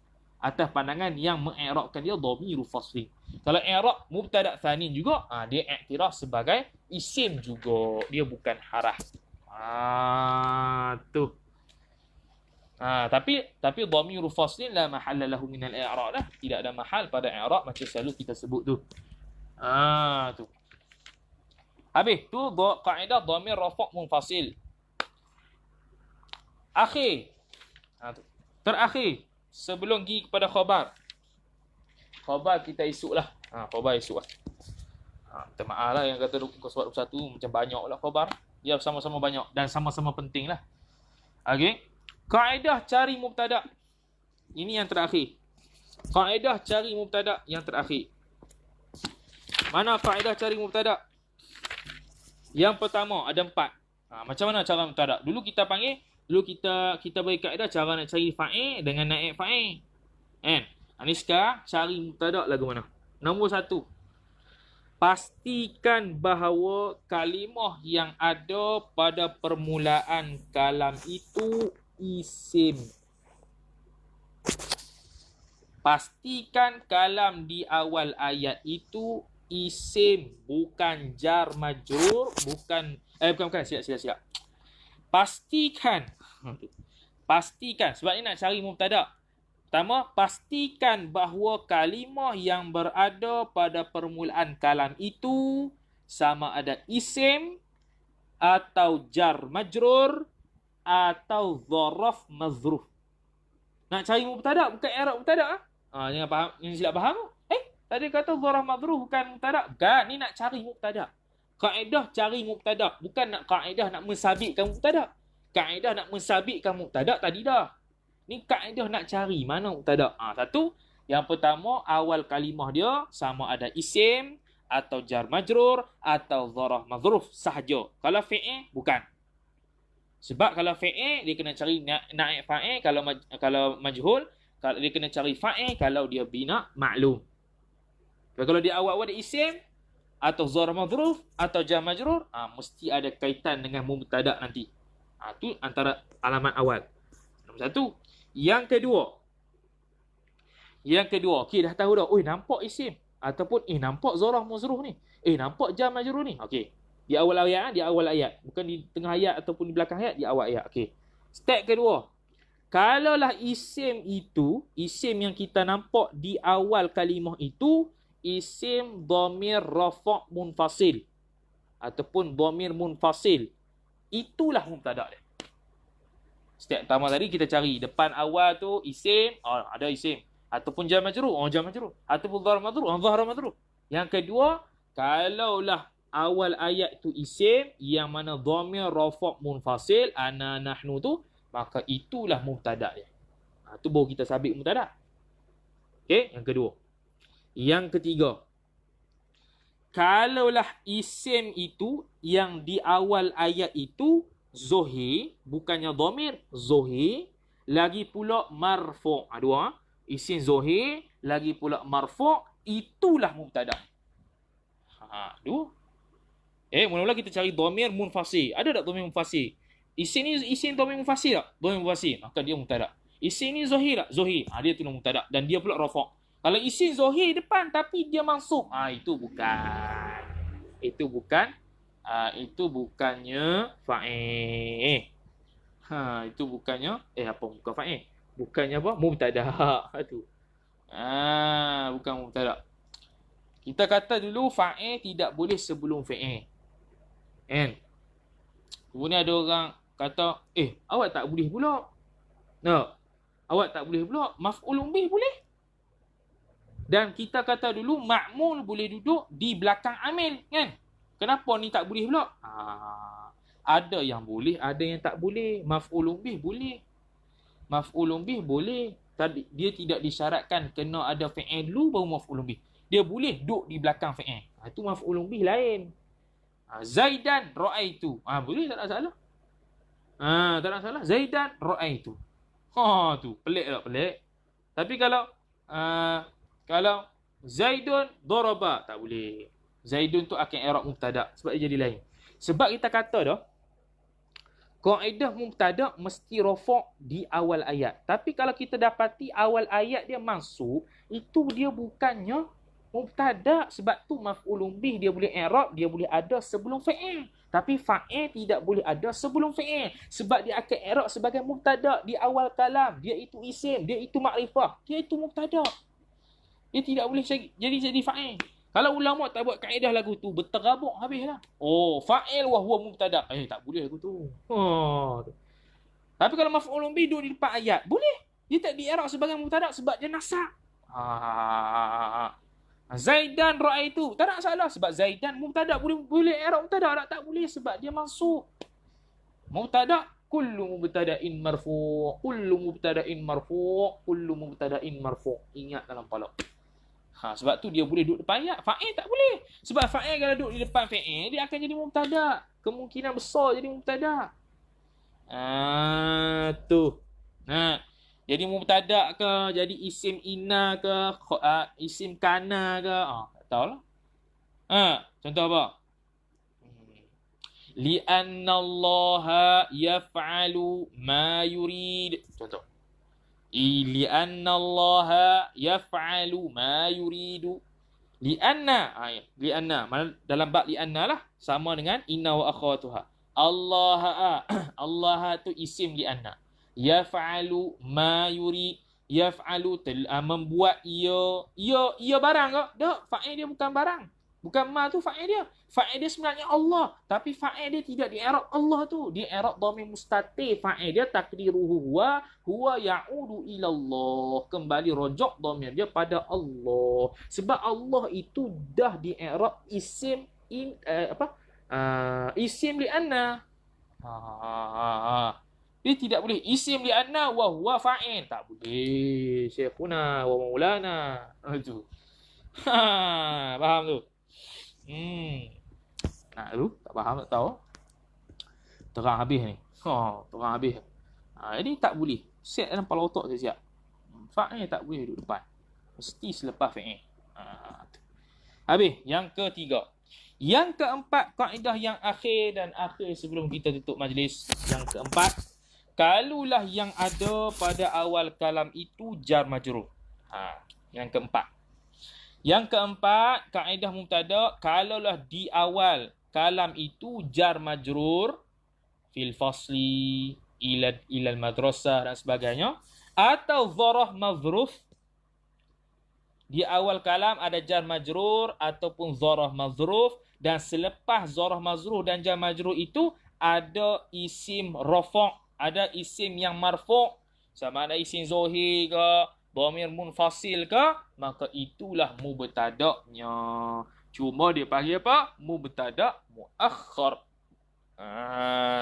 Atas pandangan yang mengi'rabkan dia dhamiru faslin. Kalau i'rab mubtada' tsanin juga, dia i'tiraf sebagai isim juga, dia bukan haraf. Tu. Tapi dhamiru faslin la mahalla lahu min al-i'rab lah. Tidak ada mahal pada i'rab macam selalu kita sebut tu. Tu. Habis tu kaedah dhamir rafa' munfasil. Akhir. Tu. Terakhir sebelum pergi kepada khabar. Khabar kita esok lah. Khabar esok lah. Minta maaf lah yang kata surat 21 macam banyak lah khabar. Dia sama-sama banyak dan sama-sama penting lah. Okay. Kaedah cari mubtada'. Ini yang terakhir. Kaedah cari mubtada' yang terakhir. Mana kaedah cari mubtada'? Yang pertama ada 4. Macam mana cara mubtada'? Dulu kita bagi kaedah cara nak cari fa'il dengan naib fa'il. Ni sekarang cari mubtada' lagu mana? Nombor 1. Pastikan bahawa kalimah yang ada pada permulaan kalam itu isim. Pastikan kalam di awal ayat itu isim, bukan jar majrur, bukan siap. Pastikan sebab ni nak cari mubtada'. Pertama, pastikan bahawa kalimah yang berada pada permulaan kalam itu sama ada isim atau jar majrur atau dharaf mazruf. Nak cari mubtada' bukan i'rab mubtada'. Jangan faham, yang silap faham. Tadi kata dharaf mazruf bukan mubtada'. Bukan, ni nak cari mubtada'. Kaedah cari mubtada', bukan nak kaedah nak mensabitkan mubtada'. Kaedah nak mensabitkan mubtada' tadi dah. Ni kaedah nak cari mana mubtada'. Satu, yang pertama awal kalimah dia sama ada isim atau jar majrur atau dharaf mazruf sahaja. Kalau fi'il bukan. Sebab kalau fi'il dia kena cari naib fa'il, kalau majhul dia kena cari fa'il kalau dia bina maklum. Kalau dia awal-awal dia isim atau dharaf mazruf atau jar majrur, mesti ada kaitan dengan mubtada' nanti. Tu antara alamat awal. Nombor 1. Yang kedua, okey dah tahu dah. Nampak isim ataupun nampak dharaf mazruf ni. Nampak jar majrur ni. Okey. Di awal ayat, bukan di tengah ayat ataupun di belakang ayat, di awal ayat. Okey. Step kedua. Kalaulah isim yang kita nampak di awal kalimah itu isim dhamir rafa' munfasil ataupun dhamir munfasil, itulah mubtada' dia. Step pertama tadi kita cari depan awal tu isim, ada isim ataupun jar majrur, jar majrur ataupun dharaf majrur, dharaf majrur. Yang kedua, kalaulah awal ayat tu isim yang mana dhamir rafa' munfasil ana nahnu tu, maka itulah mubtada' dia. Tu baru kita sabit mubtada'. Okey, yang kedua. Yang ketiga, kalaulah isim itu yang di awal ayat itu zohir, bukannya dhamir, zohir, lagi pula marfu'. Dua, isim zohir, lagi pula marfu', itulah mubtada'. Dua. Mula-mula kita cari dhamir munfasil. Ada tak dhamir munfasil? Isim ni isim dhamir munfasil tak? Dhamir munfasil, maka dia mubtada'. Isim ni zohir tak? Zohir. Dia tu mubtada' dan dia pula rafa'. Kalau isim zohir depan tapi dia mansub, itu bukan. Itu bukannya fa'il. Itu bukannya bukan fa'il. Bukannya apa? Mubtada'. Tu. Bukan mubtada'. Kita kata dulu fa'il tidak boleh sebelum fi'il. Kan? Kemudian ada orang kata, awak tak boleh pula. No. Awak tak boleh pula. Maf'ul bih boleh. Dan kita kata dulu ma'mul boleh duduk di belakang amil, kan? Kenapa ni tak boleh pula? Ada yang boleh, ada yang tak boleh. Maf'ul bih boleh. Maf'ul bih boleh. Dia tidak disyaratkan kena ada fi'il dulu baru maf'ul bih. Dia boleh duduk di belakang fi'il. Itu maf'ul bih lain. Zaidan ra'aitu. Boleh, tak ada salah. Tak ada salah. Zaidan ra'aitu. Tu pelik tak pelik. Tapi kalau Zaidun daraba, tak boleh. Zaidun tu akan i'rab mubtada' sebab dia jadi lain. Sebab kita kata dah, kaedah mubtada' mesti rafa' di awal ayat. Tapi kalau kita dapati awal ayat dia mansub, itu dia bukannya mubtada'. Sebab tu maf'ulun bih dia boleh i'rab, dia boleh ada sebelum fi'il. Tapi fa'il tidak boleh ada sebelum fi'il. Sebab dia akan i'rab sebagai mubtada' di awal kalam. Dia itu isim, dia itu makrifah, dia itu mubtada'. Dia tidak boleh jadi fa'il. Kalau ulama tak buat kaedah lagu tu, berterabuk habislah. Fa'il wa huwa mubtada'. Tak boleh lagu tu. Tapi kalau maf'ulun bih duduk di depan ayat, boleh. Dia tak di-i'rab sebagai mubtada' sebab dia nasab. Zaidan ra'aitu. Tak ada salah sebab Zaidan mubtada' boleh i'rab mubtada', tak boleh sebab dia mansub. Mubtada' kullu mubtada'in marfu', kullu mubtada'in marfu', kullu mubtada'in marfu'. Ingat dalam kepala. Sebab tu dia boleh duduk depan ayat. Fa'il tak boleh. Sebab fa'il kalau duduk di depan fi'il, dia akan jadi mubtada'. Kemungkinan besar jadi mubtada'. Tu. Jadi mubtada' ke, jadi isim inna ke, isim kana ke. Tak tahulah. Contoh apa? Li'anna Allaha yaf'alu ma yurid. Contoh. Li'anna Allaha yaf'alu ma yuridu. Li'anna. Li'anna. Dalam bab li'anna lah. Sama dengan inna wa akhwatuha. Allah tu isim li'anna. Yaf'alu ma yurid. Yaf'alu membuat ia barang ke? Tak. Fa'il dia bukan barang. Bukan ma tu fa'il dia. Fa'il dia sebenarnya Allah. Tapi fa'il dia tidak di-i'rab Allah tu. Dia i'rab dhamir mustatir. Fa'il dia takdiruhu huwa ya'udu ilallah. Kembali rojok dhamir dia pada Allah. Sebab Allah itu dah di-i'rab isim isim li'anna. Dia tidak boleh isim li'anna wa huwa fa'il. Tak boleh. Syekhuna wa maulana. Itu. Faham tu? Tu tak faham, tak tahu. Terang habis ni. Terang habis. Jadi tak boleh. Set dalam kepala otak saya siap. Fa'il tak boleh duduk depan. Mesti selepas fa'il. Habis. Yang ketiga. Yang keempat, kaedah yang akhir dan akhir sebelum kita tutup majlis. Yang keempat, kalulah yang ada pada awal kalam itu jar majrur. Yang keempat. Yang keempat, kaedah mubtada' kalaulah di awal kalam itu jar majrur fil fasli ilal madrasah dan sebagainya, atau dharaf mazruf, di awal kalam ada jar majrur ataupun dharaf mazruf, dan selepas dharaf mazruf dan jar majrur itu ada isim rafa', ada isim yang marfu', sama ada isim zohir ke, dhamir munfasil ke, maka itulah mubtada'nya. Cuma dia panggil apa? Mubtada' muakhar.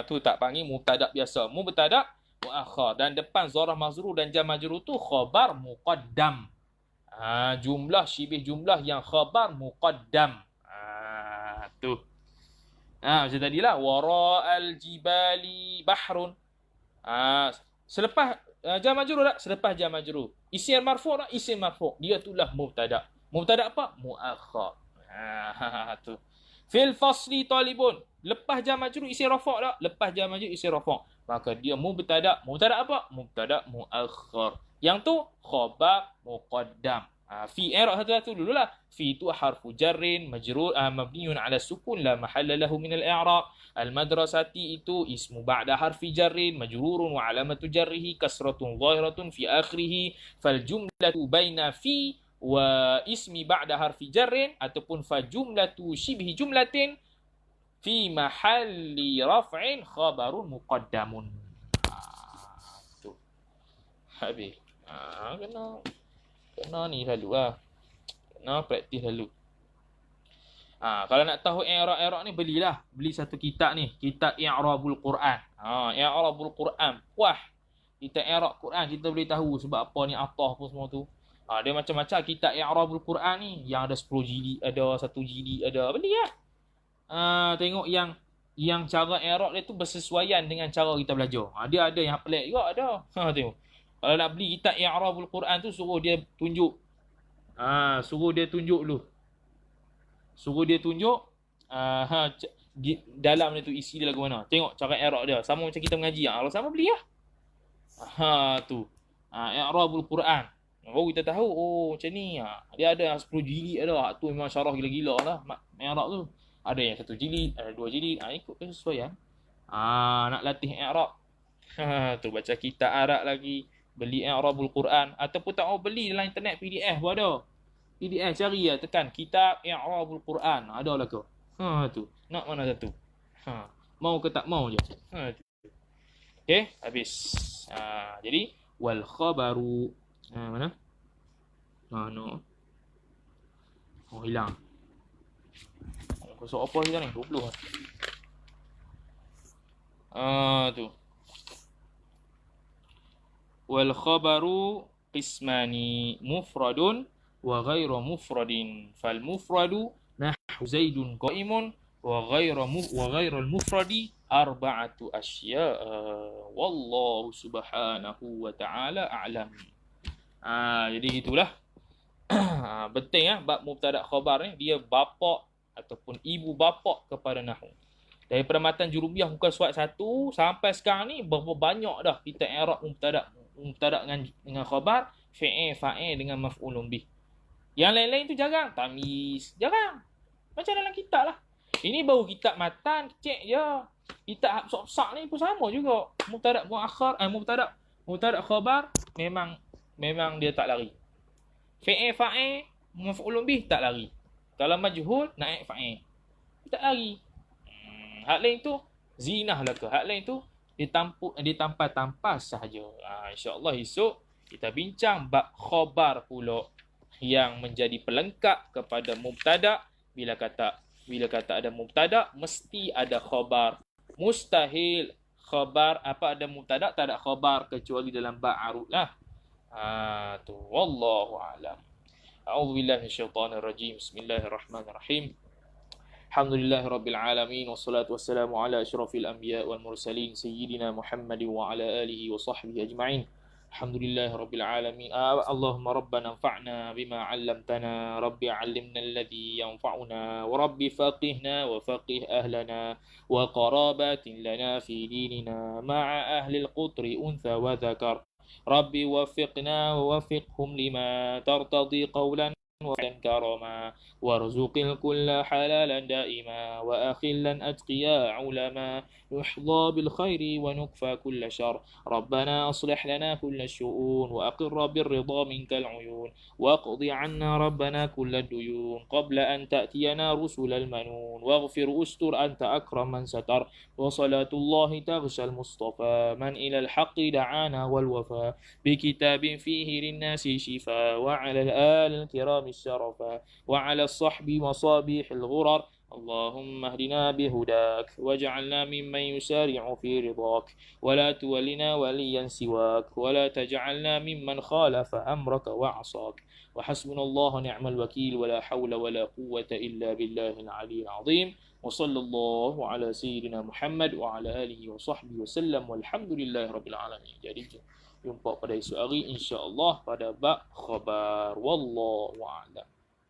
Tu tak panggil mubtada' biasa. Mubtada' muakhar. Dan depan zarah mazrur dan jar majrur tu khabar muqaddam. Jumlah syibih jumlah yang khabar muqaddam. Tu. Macam tadilah. Wara'al jibali bahrun. Selepas jar majrur tak? Selepas jar majrur. Isim marfu' tak? Isim marfu'. Dia itulah mubtada'. Mubtada' apa? Muakhar. Tu. Fil fasli talibun. Lepas jar majrur isim rafa' tak? Lepas jar majrur isim rafa'. Maka dia mubtada'. Mubtada' apa? Mubtada' muakhar. Yang tu khabar muqaddam. Fi i'rab satu-satu dululah. Fi itu harfu jarrin majrur mabniun ala sukun la mahalla lahu min al-i'rab. Al-madrasati itu ismu ba'da harfi jarrin majrurun wa alamatu jarrihi kasratun zahiratun fi akhirih. Fal jumlatu baina fi wa ismi ba'da harfi jarrin ataupun fa jumlatu shibhi jumlatin fi mahalli raf'in khabarun muqaddamun. Tu. Habis. Kena ni lalu Kena praktis lalu. Kalau nak tahu i'rab ni belilah. Beli satu kitab ni, kitab I'rabul Quran. I'rabul Quran. Wah. Kita i'rab Quran kita boleh tahu sebab apa ni atah pun semua tu. Dia macam-macam kitab I'rabul Quran ni, yang ada 10 jilid, ada 1 jilid, ada belilah. Tengok yang cara i'rab dia tu bersesuaian dengan cara kita belajar. Dia ada yang pelik juga ada. Tengok. Kalau nak beli kitab I'rabul Quran tu suruh dia tunjuk. Suruh dia tunjuk dulu. Suruh dia tunjuk dalam dia tu isi dia lagu mana. Tengok cara i'rab dia. Sama macam kita mengaji. Kalau sama belilah. Tu. I'rabul Quran. Baru kita tahu macam ni. Dia ada 10 jilid ada. Tu memang syarah gila-gila lah i'rab tu. Ada yang 1 jilid, ada 2 jilid. Ikut kesesuaian. Nak latih i'rab. Tu baca kitab Arab lagi. Beli I'rabul Quran. Ataupun tak mau beli dalam internet PDF pun ada. PDF cari lah. Tekan kitab I'rabul Quran. Ada lah kau. Tu. Nak mana satu? Mau ke tak mau je. Okay. Habis. Jadi. Wal khabaru. Mana? No. Hilang. Kosok apa hilang ni? 20 lah. Tu. Wal khabaru qismani mufradun wa ghairu mufradin. Fal mufradu nahwu zaidun qa'imun wa ghairu al-mufradi arba'atu asya'a. Wallahu subhanahu wa ta'ala a'lam. Jadi gitulah. Penting bab mubtada khabar ni dia bapa ataupun ibu bapa kepada nahwu. Daripada matan Jurubiah muka surat 1 sampai sekarang ni berapa banyak dah kita i'rab mubtada dengan khabar, fa'il dengan maf'ulun bih. Yang lain-lain tu jarang. Tamiz, jarang. Macam dalam kitab lah. Ini baru kitab matan, cek je. Kitab hafsah ni pun sama juga. Mubtada muakhar, mubtada khabar memang dia tak lari. Fa'il, maf'ulun bih tak lari. Kalau majhul, naik fa'il. Tak lari. Hak lain tu zinah lah ke. Hak lain tu ditampas-tampas sahaja. InsyaAllah esok kita bincang bab khabar pula yang menjadi pelengkap kepada mubtada. Bila kata ada mubtada mesti ada khabar. Mustahil khabar ada mubtada tak ada khabar kecuali dalam bab arud lah. Tu wallahu alam. A'udzubillahi minasyaitonir rajim. Bismillahirrahmanirrahim. Alhamdulillahirabbil alamin wassalatu wassalamu ala asyrafil anbiya wal mursalin sayyidina Muhammadin wa ala alihi wa sahbihi ajma'in. Alhamdulillahirabbil alamin. Allahumma rabbana anfa'na bima 'allamtana, rabbi 'allimna alladhi yanfa'una wa rabbi faqihna wa faqih ahlana wa qarabatin lana fi dinina ma'a ahli al-qutri untha wa dhakar. Rabbi waffiqna wa waffiqhum lima tartadi qawlan وعدا كرما وارزق الكل حلالا دائما وأخلا أتقيا علما يحظى بالخير ونكفى كل شر ربنا أصلح لنا كل الشؤون وأقر بالرضا منك العيون واقض عنا ربنا كل الديون قبل أن تأتينا رسل المنون واغفر أستر أنت أكرم من ستر وصلاة الله تغشى المصطفى من إلى الحق دعانا والوفاء بكتاب فيه للناس شفاء وعلى الآل الكرام الشرفا وعلى الصحب مصابيح الغرر اللهم اهدنا بهداك واجعلنا ممن يسارع في رضاك ولا تولنا وليا سواك ولا تجعلنا ممن خالف أمرك وعصاك وحسبنا الله ونعم الوكيل ولا حول ولا قوة إلا بالله العلي العظيم وصلى الله على سيدنا محمد وعلى آله وصحبه وسلم والحمد لله رب العالمين. Jadi jumpa pada esok hari insya-Allah pada bab khabar. Wallahu a'lam.